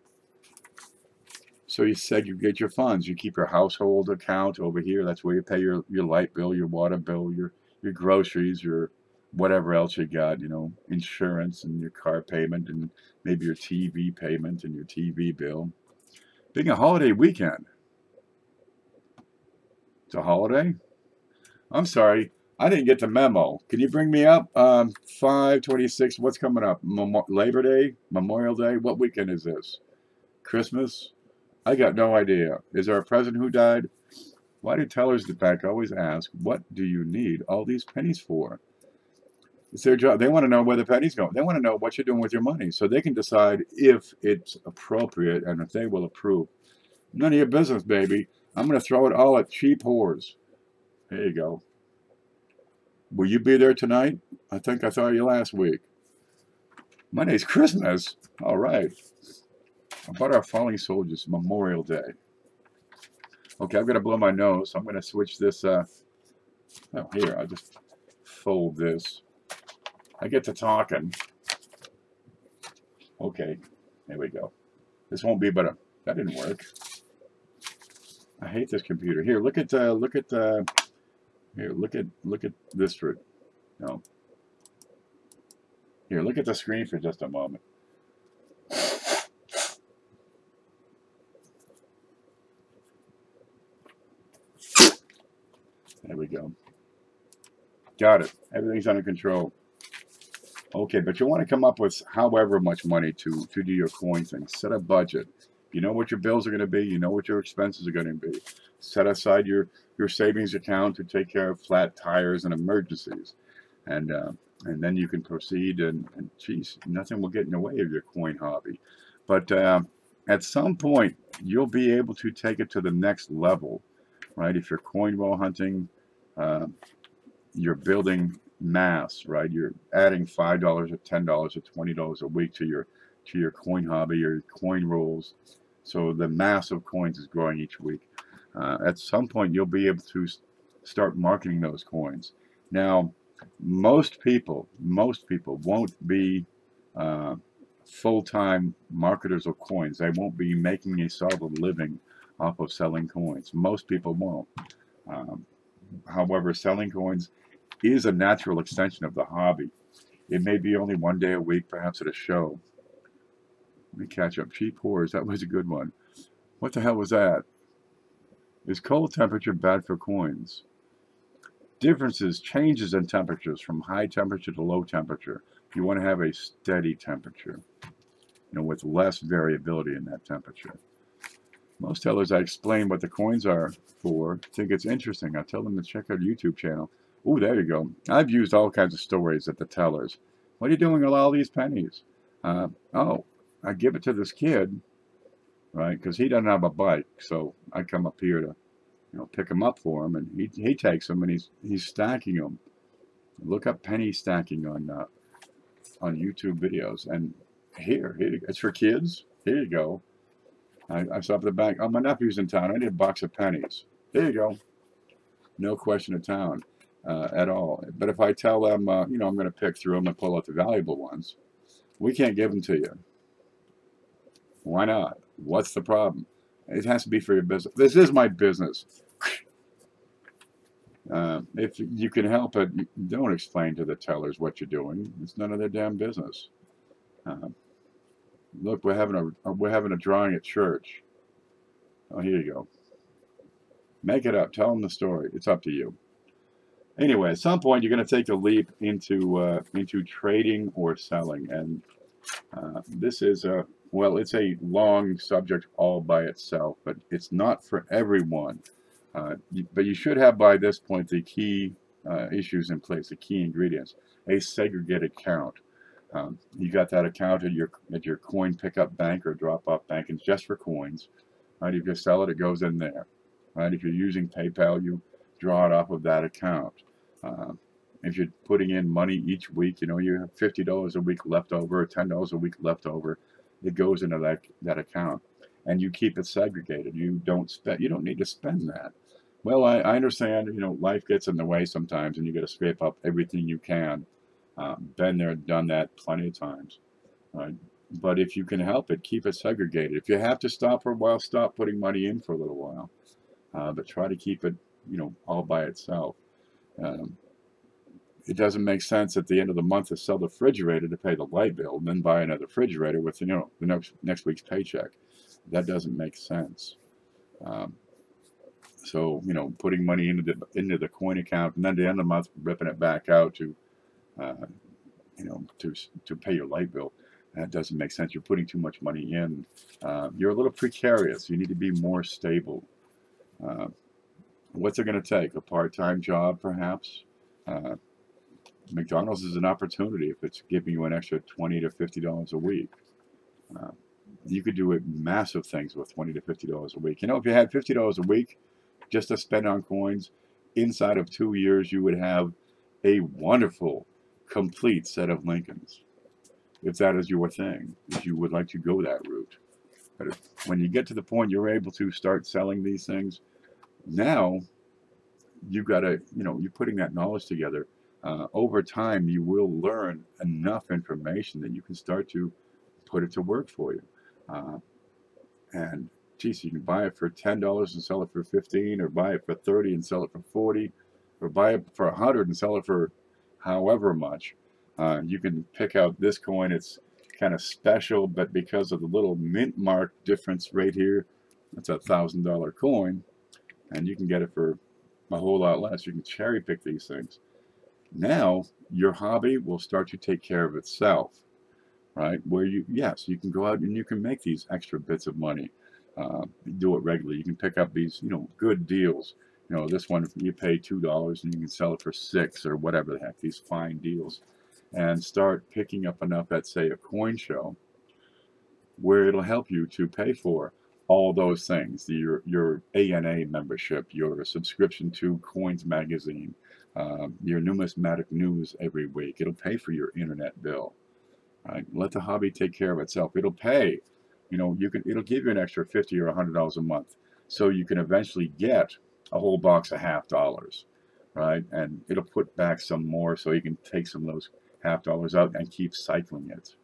S1: So you segregate your funds. You keep your household account over here. That's where you pay your light bill, your water bill, your groceries, your whatever else you got, you know, insurance and your car payment and maybe your TV payment and your TV bill. Being a holiday weekend. It's a holiday? I'm sorry. I didn't get the memo. Can you bring me up? 5/26. What's coming up? Labor Day? Memorial Day? What weekend is this? Christmas? I got no idea. Is there a president who died? Why do tellers at the bank always ask, what do you need all these pennies for? It's their job. They want to know where the pennies go. They want to know what you're doing with your money so they can decide if it's appropriate and if they will approve. None of your business, baby. I'm going to throw it all at cheap whores. There you go. Will you be there tonight? I think I saw you last week. Monday's Christmas. All right. About our fallen soldiers, Memorial Day. Okay, I've got to blow my nose, so I'm going to switch this. Oh, here, I'll just fold this. I get to talking. Okay, there we go. This won't be but a. That didn't work. I hate this computer. Here, look at here, look at this for. No. Here, look at the screen for just a moment. There we go. Got it. Everything's under control. Okay, but you want to come up with however much money to do your coin thing. Set a budget. You know what your bills are going to be. You know what your expenses are going to be. Set aside your savings account to take care of flat tires and emergencies. And then you can proceed, and geez, nothing will get in the way of your coin hobby. But at some point, you'll be able to take it to the next level, right? If you're coin roll hunting, you're building mass, right? You're adding $5 or $10 or $20 a week to your coin hobby, your coin rolls. So the mass of coins is growing each week. At some point, you'll be able to start marketing those coins. Now, most people won't be full-time marketers of coins. They won't be making a solid living off of selling coins. Most people won't. However, selling coins is a natural extension of the hobby. It may be only one day a week, perhaps at a show. Let me catch up. Cheap whores, that was a good one. What the hell was that? Is cold temperature bad for coins? Differences, changes in temperatures from high temperature to low temperature. You want to have a steady temperature, you know, with less variability in that temperature. Most tellers, I explain what the coins are for, think it's interesting. I tell them to check out our YouTube channel. Oh, there you go. I've used all kinds of stories at the tellers. What are you doing with all these pennies? Oh, I give it to this kid, right? Because he doesn't have a bike, so I come up here to, you know, pick him up for him, and he takes them and he's stacking them. Look up penny stacking on YouTube videos. And here, it's for kids. Here you go. I saw up the back. Oh, my nephew's in town. I need a box of pennies. There you go. No question of town at all. But if I tell them, you know, I'm going to pick through them and pull out the valuable ones, we can't give them to you. Why not? What's the problem? It has to be for your business. This is my business. If you can help it, don't explain to the tellers what you're doing. It's none of their damn business. Look, we're having a drawing at church. Oh, here you go. Make it up. Tell them the story. It's up to you. Anyway, at some point, you're going to take a leap into trading or selling, and this is a well, it's a long subject all by itself, but it's not for everyone. But you should have by this point the key issues in place, the key ingredients. A segregated account. You got that account at your coin pickup bank or drop off bank, and it's just for coins. Right? If you sell it, it goes in there. Right? If you're using PayPal, you draw it off of that account. If you're putting in money each week, you know, you have $50 a week left over, or $10 a week left over, it goes into that account, and you keep it segregated. You don't need to spend that. Well, I understand, you know, life gets in the way sometimes, and you got to scrape up everything you can. Been there, done that plenty of times. Right? But if you can help it, keep it segregated. If you have to stop for a while, stop putting money in for a little while. But try to keep it, you know, all by itself. It doesn't make sense at the end of the month to sell the refrigerator to pay the light bill and then buy another refrigerator with, you know, the next week's paycheck. That doesn't make sense. So, you know, putting money into the coin account and then at the end of the month ripping it back out to, you know, to pay your light bill. That doesn't make sense. You're putting too much money in. You're a little precarious. You need to be more stable. What's it going to take? A part-time job, perhaps? McDonald's is an opportunity if it's giving you an extra $20 to $50 a week. You could do massive things with $20 to $50 a week. You know, if you had $50 a week just to spend on coins, inside of 2 years you would have a wonderful, complete set of Lincolns. If that is your thing, if you would like to go that route. But when you get to the point you're able to start selling these things, now you've got to, you know, you're putting that knowledge together. Over time, you will learn enough information that you can start to put it to work for you. And geez, you can buy it for $10 and sell it for $15, or buy it for $30 and sell it for $40, or buy it for $100 and sell it for however much. You can pick out this coin. It's kind of special, but because of the little mint mark difference right here, it's a $1,000 coin, and you can get it for a whole lot less. You can cherry pick these things. Now your hobby will start to take care of itself, right? Where you can go out and you can make these extra bits of money. Do it regularly. You can pick up these, you know, good deals. You know, this one you pay $2 and you can sell it for $6 or whatever the heck. These fine deals, and start picking up enough at, say, a coin show, where it'll help you to pay for all those things: your ANA membership, your subscription to Coins Magazine, your numismatic news every week. It'll pay for your internet bill. Right? Let the hobby take care of itself. It'll pay. You know, it'll give you an extra $50 or $100 a month, so you can eventually get a whole box of $half, right? And it'll put back some more, so you can take some of those $half out and keep cycling it.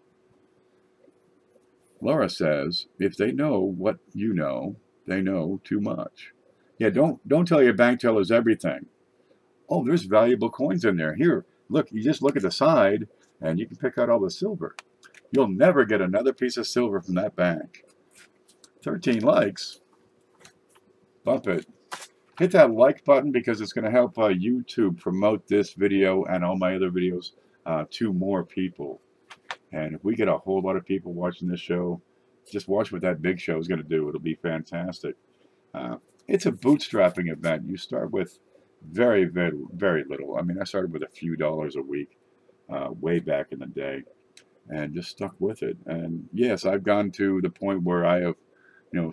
S1: Laura says, if they know what you know, they know too much. Yeah, don't tell your bank tellers everything. Oh, there's valuable coins in there. Here, look, you just look at the side and you can pick out all the silver. You'll never get another piece of silver from that bank. 13 likes. Bump it. Hit that like button, because it's going to help YouTube promote this video and all my other videos to more people. And if we get a whole lot of people watching this show, just watch what that big show is going to do. It'll be fantastic. It's a bootstrapping event. You start with very, very, very little. I mean, I started with a few dollars a week way back in the day, and just stuck with it. And yes, I've gone to the point where I have, you know,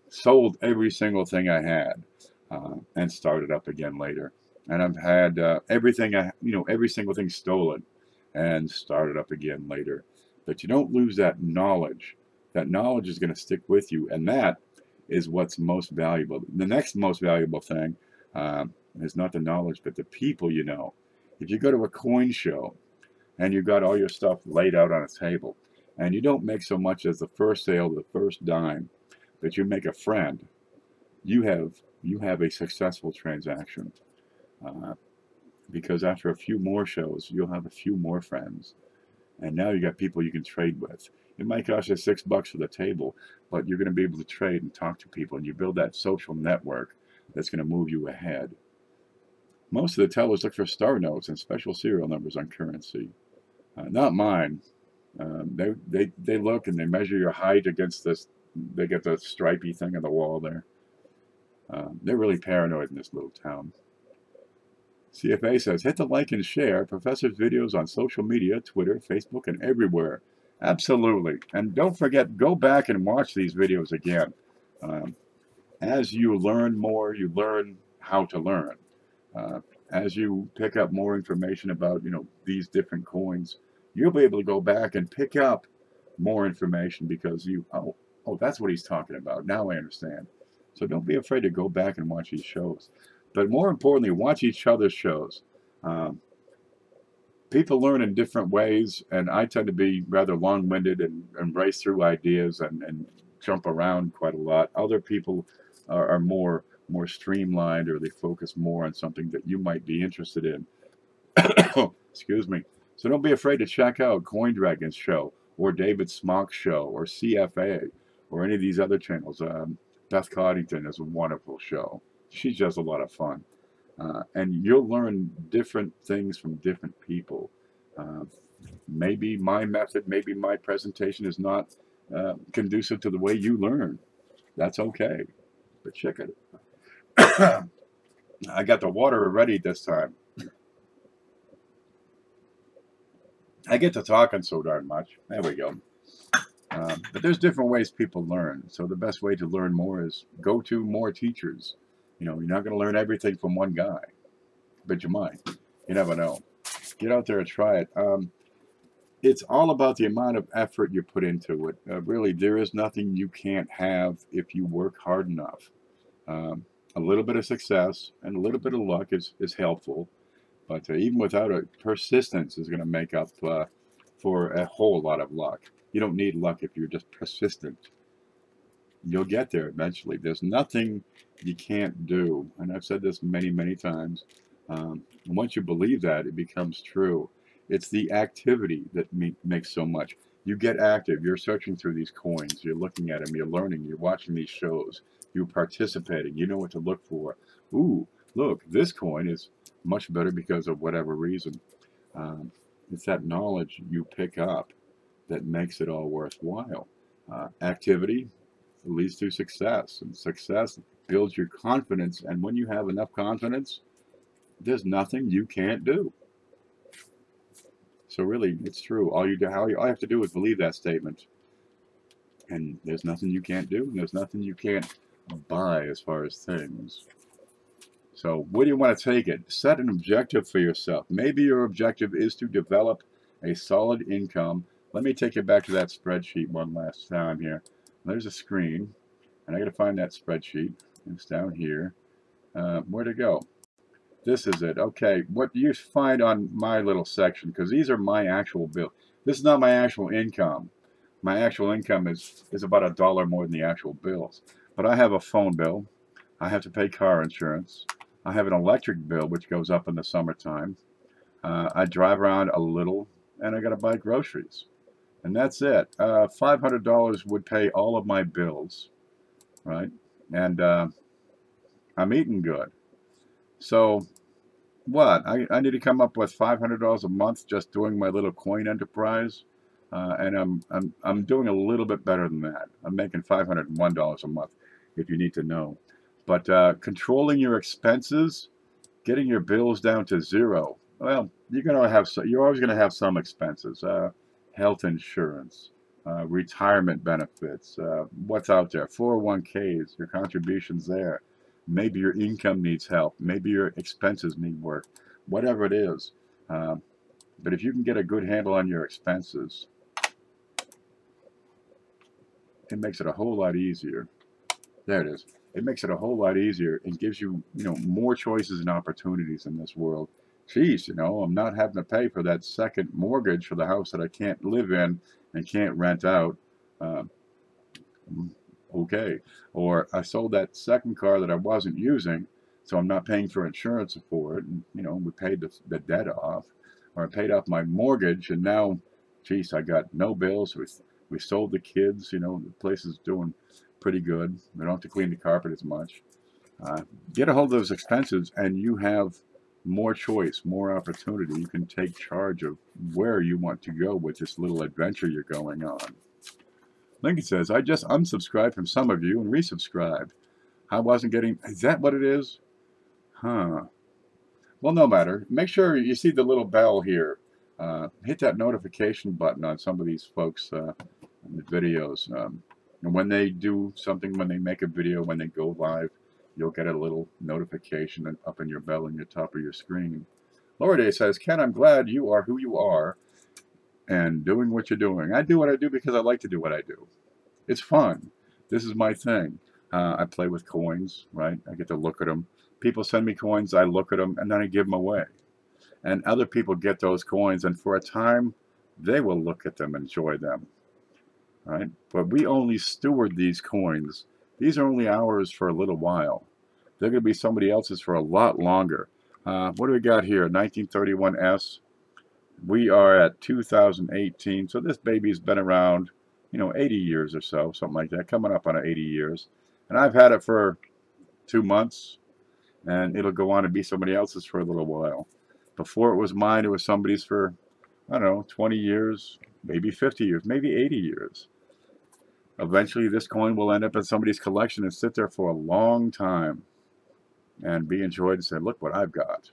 S1: sold every single thing I had and started up again later. And I've had everything every single thing stolen and started up again later. But you don't lose that knowledge. That knowledge is going to stick with you, and that is what's most valuable. The next most valuable thing is not the knowledge, but the people you know. If you go to a coin show and you got all your stuff laid out on a table, and you don't make so much as the first sale, the first dime, but you make a friend, you have a successful transaction. Because after a few more shows, you'll have a few more friends, And now you got people you can trade with. It might cost you $6 for the table, but you're going to be able to trade and talk to people, and you build that social network that's going to move you ahead. Most of the tellers look for star notes and special serial numbers on currency. Not mine. They look and they measure your height against this. They get the stripy thing on the wall there. They're really paranoid in this little town. CFA says, hit the like and share Professor's videos on social media, Twitter, Facebook, and everywhere. Absolutely. And don't forget, go back and watch these videos again. As you learn more, you learn how to learn. As you pick up more information about, these different coins, you'll be able to go back and pick up more information because oh, that's what he's talking about. Now I understand. So don't be afraid to go back and watch these shows. But more importantly, watch each other's shows. People learn in different ways, and I tend to be rather long-winded and race through ideas and jump around quite a lot. Other people are more streamlined, or they focus more on something that you might be interested in. Excuse me. So don't be afraid to check out Coin Dragon's show, or David Smock's show, or CFA, or any of these other channels. Beth Coddington is a wonderful show. She's just a lot of fun. And you'll learn different things from different people. Maybe my method, maybe my presentation is not conducive to the way you learn. That's okay. But check it. I got the water ready this time. I get to talking so darn much. There we go. But there's different ways people learn. So the best way to learn more is go to more teachers. You're not going to learn everything from one guy, but you might. You never know. Get out there and try it. It's all about the amount of effort you put into it. Really, there is nothing you can't have if you work hard enough. A little bit of success and a little bit of luck is helpful, but even without it, persistence is going to make up for a whole lot of luck. You don't need luck if you're just persistent. You'll get there eventually. There's nothing you can't do. And I've said this many, many times. Once you believe that, it becomes true. It's the activity that makes so much. You get active. You're searching through these coins. You're looking at them. You're learning. You're watching these shows. You're participating. You know what to look for. Ooh, look, this coin is much better because of whatever reason. It's that knowledge you pick up that makes it all worthwhile. Activity leads to success, and success builds your confidence, and when you have enough confidence, there's nothing you can't do. So really, it's true. All you have to do is believe that statement, and there's nothing you can't do, and there's nothing you can't buy as far as things. So where do you want to take it? Set an objective for yourself. Maybe your objective is to develop a solid income. Let me take you back to that spreadsheet one last time here. There's a screen, and I got to find that spreadsheet. It's down here. Where'd it go? This is it. Okay, what do you find on my little section? Because these are my actual bills. This is not my actual income. My actual income is about $1 more than the actual bills. But I have a phone bill. I have to pay car insurance. I have an electric bill, which goes up in the summertime. I drive around a little, and I got to buy groceries. And that's it. $500 would pay all of my bills, right? And I'm eating good. So what? I need to come up with $500 a month just doing my little coin enterprise, and I'm doing a little bit better than that. I'm making $501 a month, if you need to know. But controlling your expenses, getting your bills down to zero. Well, you're always going to have some expenses. Health insurance, retirement benefits, what's out there, 401ks, your contributions there. Maybe your income needs help. Maybe your expenses need work. Whatever it is. But if you can get a good handle on your expenses, it makes it a whole lot easier. There it is. It makes it a whole lot easier and gives you, more choices and opportunities in this world. Geez, I'm not having to pay for that second mortgage for the house that I can't live in and can't rent out. Okay. Or I sold that second car that I wasn't using, so I'm not paying for insurance for it. And, we paid the debt off. Or I paid off my mortgage, and now geez, I got no bills. We sold the kids. You know, the place is doing pretty good. We don't have to clean the carpet as much. Get a hold of those expenses, and you have more choice, more opportunity. You can take charge of where you want to go with this little adventure you're going on. Lincoln says, I just unsubscribed from some of you and resubscribed. I wasn't getting, is that what it is? Huh. Well, no matter. Make sure you see the little bell here. Hit that notification button on some of these folks' videos. And when they do something, when they make a video, when they go live, you'll get a little notification up in your bell in the top of your screen. Laura Day says, Ken, I'm glad you are who you are and doing what you're doing. I do what I do because I like to do what I do. It's fun. This is my thing. I play with coins, right? I get to look at them. People send me coins, I look at them, and then I give them away. And other people get those coins, and for a time, they will look at them, enjoy them, right? But we only steward these coins. These are only ours for a little while. They're going to be somebody else's for a lot longer. What do we got here? 1931S. We are at 2018, so this baby's been around, you know, 80 years or so, something like that, coming up on 80 years. And I've had it for 2 months, and it'll go on to be somebody else's for a little while. Before it was mine, it was somebody's for, I don't know, 20 years, maybe 50 years, maybe 80 years. Eventually, this coin will end up in somebody's collection and sit there for a long time and be enjoyed and say, look what I've got.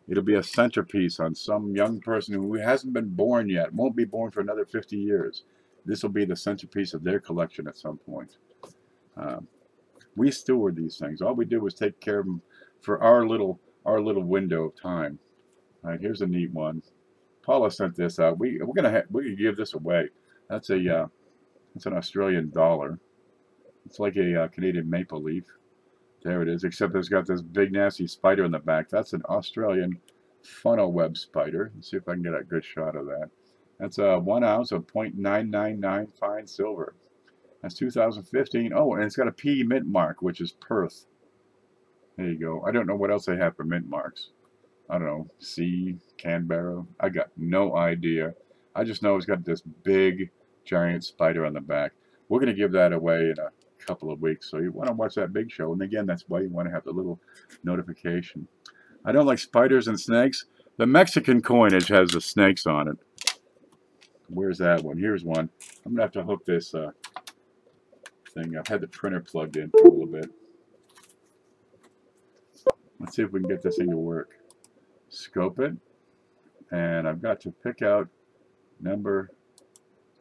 S1: It'll be a centerpiece on some young person who hasn't been born yet, won't be born for another 50 years. This will be the centerpiece of their collection at some point. We steward these things. All we do is take care of them for our little window of time. All right, here's a neat one. Paula sent this out. We're gonna give this away. That's a it's an Australian dollar. It's like a Canadian maple leaf. There it is. Except it's got this big nasty spider in the back. That's an Australian funnel web spider. Let's see if I can get a good shot of that. That's 1 ounce of 0.999 fine silver. That's 2015. Oh, and it's got a P mint mark, which is Perth. There you go. I don't know what else they have for mint marks. I don't know. C, Canberra. I got no idea. I just know it's got this big, giant spider on the back. We're going to give that away in a couple of weeks. So you want to watch that big show. And again, that's why you want to have the little notification. I don't like spiders and snakes. The Mexican coinage has the snakes on it. Where's that one? Here's one. I'm going to have to hook this thing. I've had the printer plugged in for a little bit. Let's see if we can get this thing to work. Scope it. And I've got to pick out number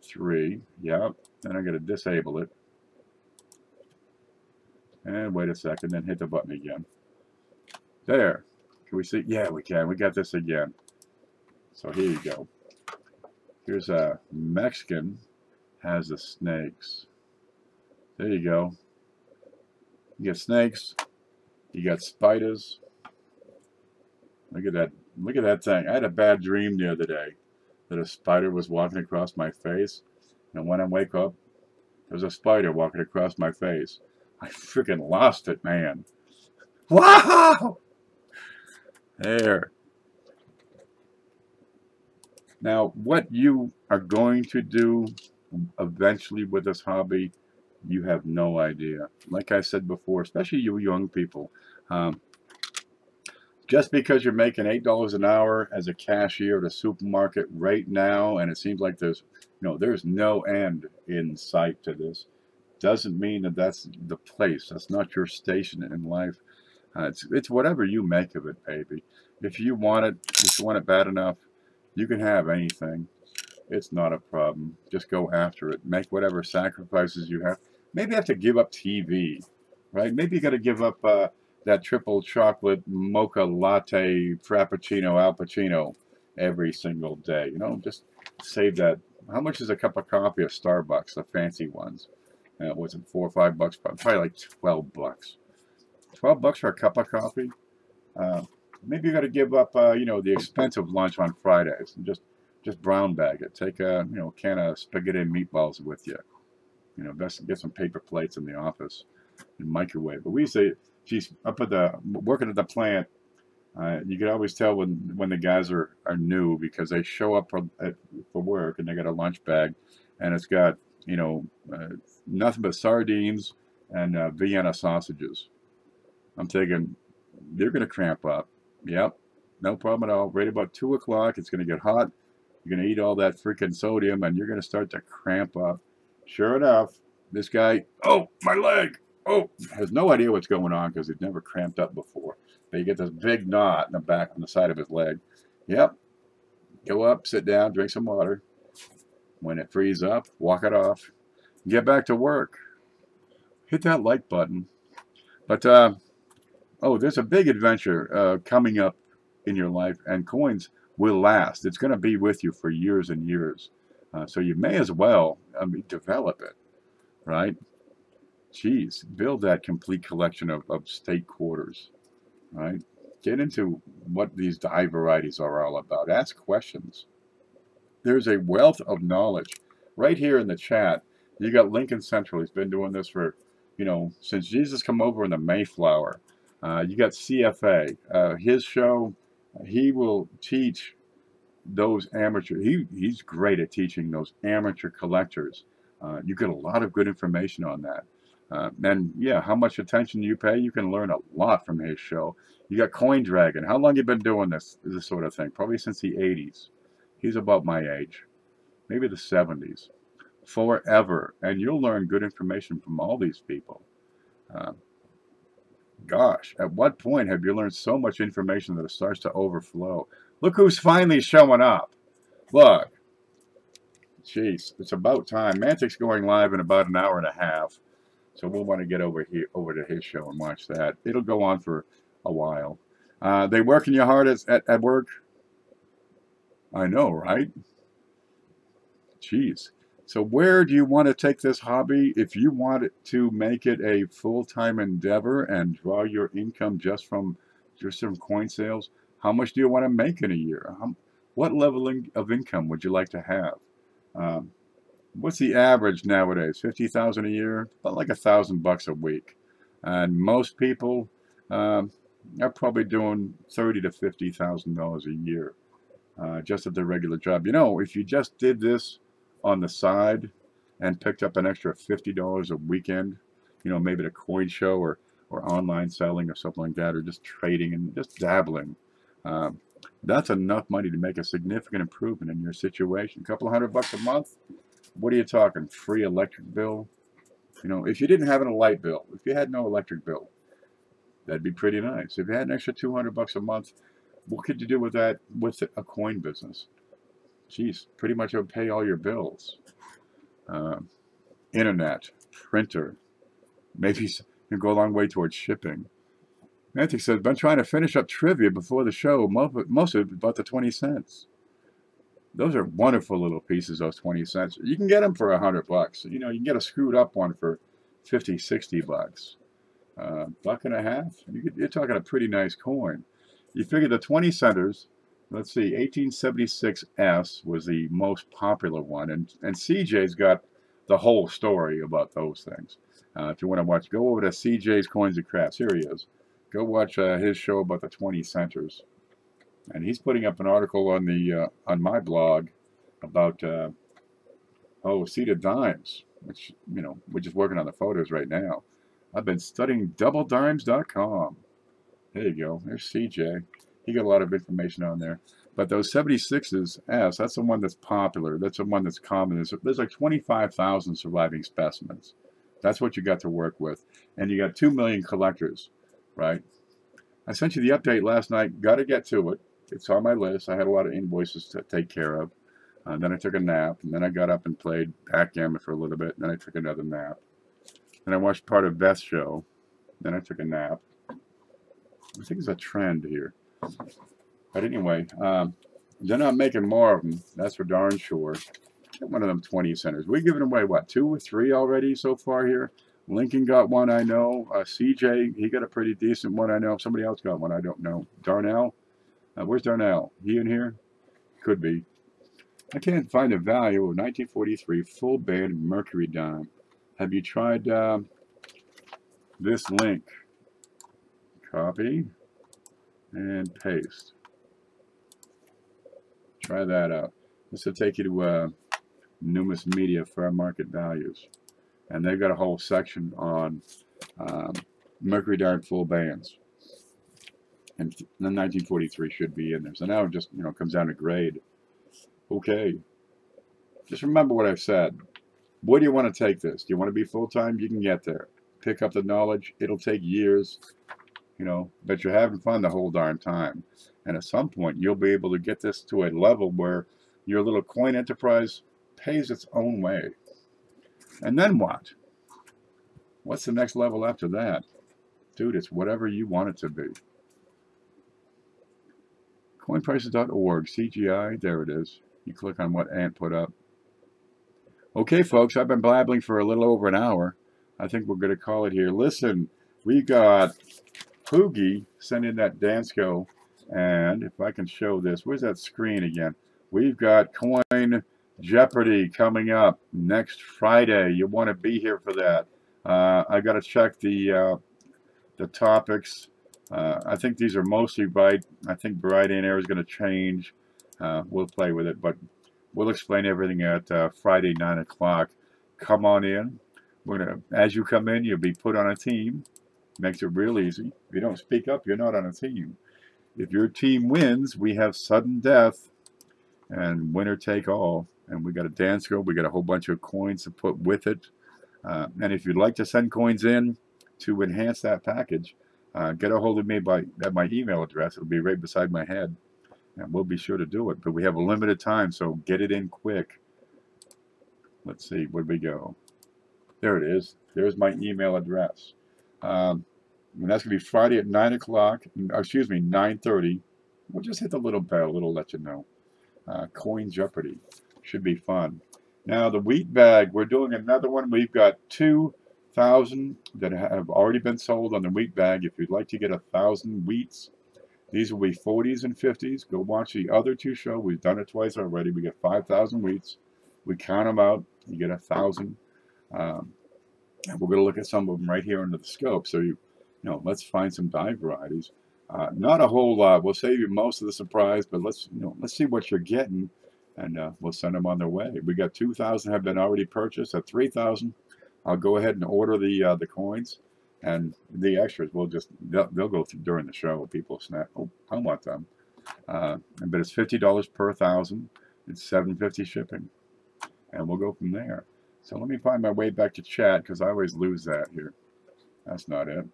S1: 3. Yep. Then I'm going to disable it. And wait a second, then hit the button again. There. Can we see? Yeah, we can. We got this again. So here you go. Here's a Mexican has the snakes. There you go. You got snakes. You got spiders. Look at that. Look at that thing. I had a bad dream the other day that a spider was walking across my face. And when I wake up, there's a spider walking across my face. I freaking lost it, man. Wow! There. Now, what you are going to do eventually with this hobby, you have no idea. Like I said before, especially you young people, just because you're making $8 an hour as a cashier at a supermarket right now, and it seems like there's no end in sight to this, doesn't mean that that's the place. That's not your station in life. It's whatever you make of it, baby. If you want it bad enough, you can have anything. It's not a problem. Just go after it. Make whatever sacrifices you have. Maybe you have to give up TV, right? Maybe you got to give up that triple chocolate mocha latte frappuccino al Pacino every single day. You know, just save that. How much is a cup of coffee at Starbucks, the fancy ones? Was it $4 or $5? Probably like $12. $12 for a cup of coffee. Maybe you got to give up, the expensive lunch on Fridays and just brown bag it. Take a, can of spaghetti and meatballs with you. Best get some paper plates in the office and microwave. But we say, geez, working at the plant, you can always tell when the guys are new because they show up for for work, and they got a lunch bag, and it's got, you know, nothing but sardines and Vienna sausages. I'm thinking, they're going to cramp up. Yep, no problem at all. Right about 2 o'clock, it's going to get hot. You're going to eat all that freaking sodium, and you're going to start to cramp up. Sure enough, this guy, oh, my leg, oh, has no idea what's going on because he's never cramped up before. But you get this big knot in the back on the side of his leg. Yep, go up, sit down, drink some water. When it frees up, walk it off. Get back to work. Hit that like button. But, oh, there's a big adventure coming up in your life, and coins will last. It's going to be with you for years and years. So you may as well develop it, right? Geez, build that complete collection of state quarters, right? Get into what these die varieties are all about. Ask questions. There's a wealth of knowledge right here in the chat. You got Lincoln Central. He's been doing this for, you know, since Jesus come over in the Mayflower. You got CFA. His show, he will teach those amateur. He's great at teaching those amateur collectors. You get a lot of good information on that. And yeah, how much attention you pay, you can learn a lot from his show. You got Coin Dragon. How long you been doing this sort of thing? Probably since the 80s. He's about my age, maybe the 70s. Forever. And you'll learn good information from all these people. Gosh, at what point have you learned so much information that it starts to overflow? Look who's finally showing up. Look. Jeez, it's about time. Mantic's going live in about an hour and a half. So we'll want to get over to his show and watch that. It'll go on for a while. They working you hard at work? I know, right? Jeez. So where do you want to take this hobby? If you want it to make it a full-time endeavor and draw your income just from coin sales, how much do you want to make in a year? What level of income would you like to have? What's the average nowadays? 50,000 a year, about like $1,000 a week, and most people are probably doing $30,000 to $50,000 a year just at their regular job. You know, if you just did this on the side and picked up an extra $50 a weekend, you know, maybe at a coin show or online selling or something like that, or just trading and just dabbling. That's enough money to make a significant improvement in your situation. A couple of $100 a month. What are you talking? Free electric bill? You know, if you didn't have a light bill, if you had no electric bill, that'd be pretty nice. If you had an extra $200 a month, what could you do with that with a coin business? Geez, pretty much it would pay all your bills. Internet, printer, maybe you go a long way towards shipping. Mantic says, been trying to finish up trivia before the show, most of it about the 20 cents. Those are wonderful little pieces, those 20 cents. You can get them for $100. You know, you can get a screwed up one for 50, $60. Buck and a half? You're talking a pretty nice coin. You figure the 20 centers, let's see, 1876S was the most popular one. And CJ's got the whole story about those things. If you want to watch, go over to CJ's Coins and Crafts. Here he is. Go watch his show about the 20 centers. And he's putting up an article on the on my blog about seated dimes, which, you know, we're just working on the photos right now. I've been studying doubledimes.com. There you go. There's CJ. He got a lot of information on there. But those 76s S, that's the one that's popular. That's the one that's common. There's like 25,000 surviving specimens. That's what you got to work with. And you got 2 million collectors, right? I sent you the update last night. Got to get to it. It's on my list. I had a lot of invoices to take care of. Then I took a nap, and then I got up and played backgammon for a little bit, and then I took another nap. Then I watched part of Beth's show. Then I took a nap. I think it's a trend here. But anyway, they're not making more of them. That's for darn sure. Get one of them 20 centers. We're giving away, what, 2 or 3 already so far here? Lincoln got one, I know. CJ, he got a pretty decent one, I know. Somebody else got one, I don't know. Darnell? Where's Darnell? He in here? Could be. I can't find the value of 1943 full band mercury dime. Have you tried this link? Copy and paste. Try that out. This will take you to Numis Media Fair Market Values. And they've got a whole section on Mercury Dark full bands. And the 1943 should be in there. So now it just, comes down to grade. Okay. Just remember what I've said. Where do you want to take this? Do you want to be full-time? You can get there. Pick up the knowledge. It'll take years, but you're having fun the whole darn time. And at some point, you'll be able to get this to a level where your little coin enterprise pays its own way. And then what? What's the next level after that? Dude, it's whatever you want it to be. Coinprices.org, CGI, there it is. You click on what Ant put up. Okay, folks, I've been blabbling for a little over an hour. I think we're going to call it here. Listen, we got Poogie sending that Dansko, and if I can show this, where's that screen again? We've got Coin Jeopardy coming up next Friday. You want to be here for that. I got to check the topics. I think these are mostly right. I think variety and error is going to change. We'll play with it, but we'll explain everything at Friday, 9 o'clock. Come on in. We're gonna, as you come in, you'll be put on a team. Makes it real easy. If you don't speak up, you're not on a team. If your team wins, we have sudden death and winner take all. And we got a dance girl. We got a whole bunch of coins to put with it. And if you'd like to send coins in to enhance that package, get a hold of me at my email address. It'll be right beside my head. And we'll be sure to do it. But we have a limited time, so get it in quick. Let's see, where'd we go? There it is. There's my email address. And that's going to be Friday at 9 o'clock. Excuse me, 9:30. We'll just hit the little bell. It'll let you know. Coin Jeopardy. Should be fun. Now, the wheat bag. We're doing another one. We've got 2,000 that have already been sold on the wheat bag. If you'd like to get 1,000 wheats, these will be 40s and 50s. Go watch the other two shows. We've done it twice already. We get 5,000 wheats. We count them out. You get 1,000. And we're going to look at some of them right here under the scope. So, let's find some dye varieties. Not a whole lot. We'll save you most of the surprise, but let's see what you're getting, and we'll send them on their way. We got 2,000 have been already purchased. At 3,000, I'll go ahead and order the coins, and the extras they'll go through during the show. People snap. Oh, I want them. But it's $50 per 1,000. It's $7.50 shipping, and we'll go from there. So let me find my way back to chat because I always lose that here. That's not it.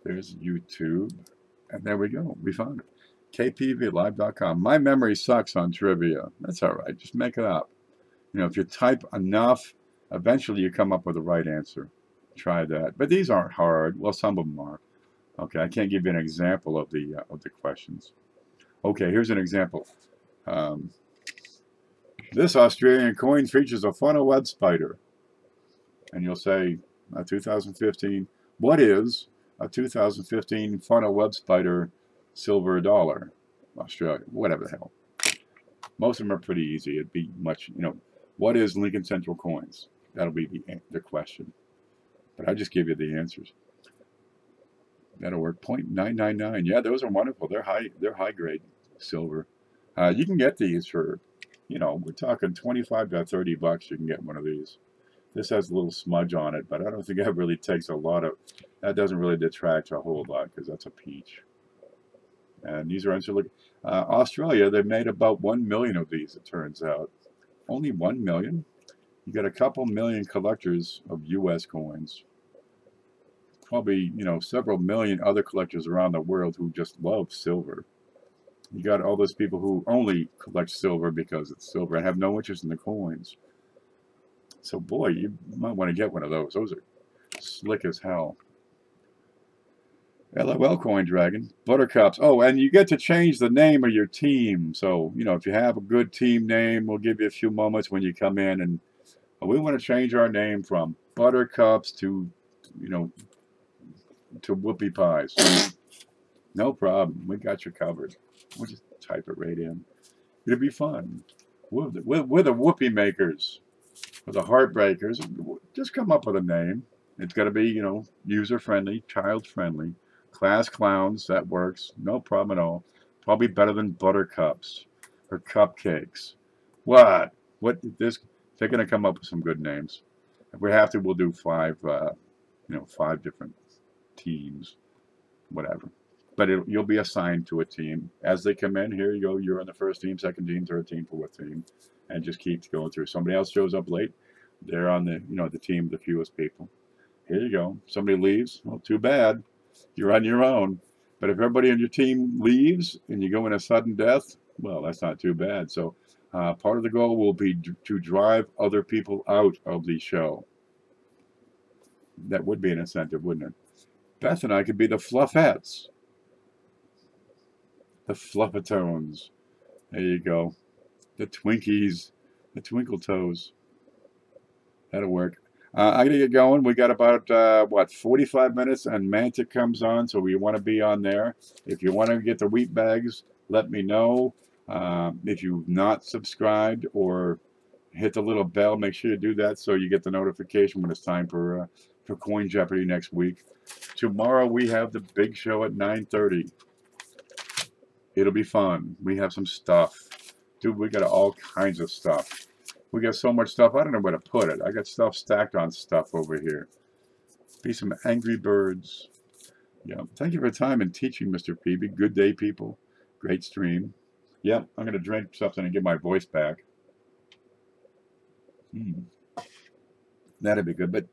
S1: There's YouTube. And there we go. We found it. kpvlive.com. My memory sucks on trivia. That's all right. Just make it up. If you type enough, eventually you come up with the right answer. Try that. But these aren't hard. Well, some of them are. Okay, I can't give you an example of the questions. Okay, here's an example. This Australian coin features a funnel web spider. And you'll say, 2015, what is a 2015 funnel web spider silver dollar? Australia, whatever the hell. Most of them are pretty easy. It'd be much, what is Lincoln Central Coins? That'll be the question. But I just give you the answers. That'll work. 0.999. Yeah, those are wonderful. They're high grade silver. You can get these for, we're talking 25 to 30 bucks. You can get one of these. This has a little smudge on it, but I don't think that really takes a lot of, that doesn't really detract a whole lot because that's a peach. And these are Australia, they made about 1 million of these, it turns out. Only 1 million? You got a couple million collectors of U.S. coins. Probably, several million other collectors around the world who just love silver. You got all those people who only collect silver because it's silver and have no interest in the coins. So, boy, you might want to get one of those. Those are slick as hell. LOL Coin Dragon. Buttercups. Oh, and you get to change the name of your team. So, if you have a good team name, we'll give you a few moments when you come in. And we want to change our name from Buttercups to, to Whoopie Pies. No problem. We got you covered. We'll just type it right in. It'll be fun. We're the Whoopie makers. We're the Heartbreakers. Just come up with a name. It's got to be, user-friendly, child-friendly. Class Clowns, that works. No problem at all. Probably better than Buttercups. or cupcakes. What? What this? They're going to come up with some good names. If we have to, we'll do 5, 5 different teams, whatever. But you'll be assigned to a team as they come in. Here you go. You're on the first team, second team, third team, fourth team, and just keep going through. Somebody else shows up late. They're on the team with the fewest people. Here you go. Somebody leaves. Well, too bad. You're on your own. But if everybody on your team leaves and you go in a sudden death, well, that's not too bad. So part of the goal will be to drive other people out of the show. That would be an incentive, wouldn't it? Beth and I could be the Fluffettes. The Fluffatones. There you go. The Twinkies. The Twinkle Toes. That'll work. I'm going to get going. We got about, 45 minutes, and Mantic comes on, so we want to be on there. If you want to get the wheat bags, let me know. If you've not subscribed or hit the little bell, make sure you do that so you get the notification when it's time for Coin Jeopardy next week. Tomorrow we have the big show at 9:30. It'll be fun. We have some stuff. Dude, we got all kinds of stuff. We got so much stuff, I don't know where to put it. I got stuff stacked on stuff over here. Be some Angry Birds. Yeah. Thank you for your time and teaching, Mr. Peavy. Good day, people. Great stream. Yeah, I'm going to drink something and get my voice back. That'd be good. But,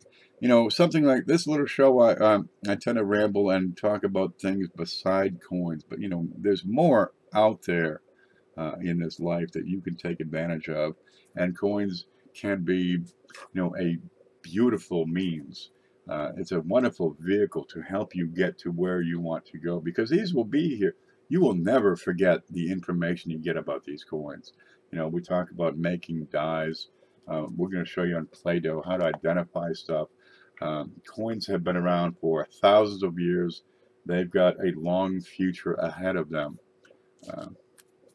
S1: something like this little show, I tend to ramble and talk about things beside coins. But, there's more out there in this life that you can take advantage of. And coins can be, a beautiful means. It's a wonderful vehicle to help you get to where you want to go, because these will be here. You will never forget the information you get about these coins. We talk about making dies. We're going to show you on Play-Doh how to identify stuff. Coins have been around for thousands of years. They've got a long future ahead of them.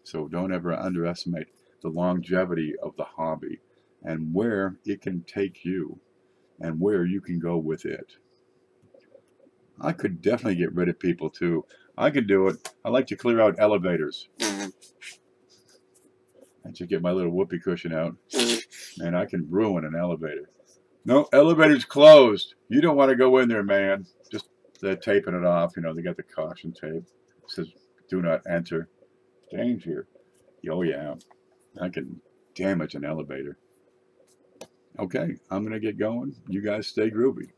S1: So don't ever underestimate the longevity of the hobby and where it can take you and where you can go with it. I could definitely get rid of people too. I could do it. I like to clear out elevators. I should get my little whoopee cushion out. And I can ruin an elevator. No, elevator's closed. You don't want to go in there, man. Just they're taping it off. They got the caution tape. It says, do not enter. Danger. Oh, yeah. I can damage an elevator. Okay, I'm going to get going. You guys stay groovy.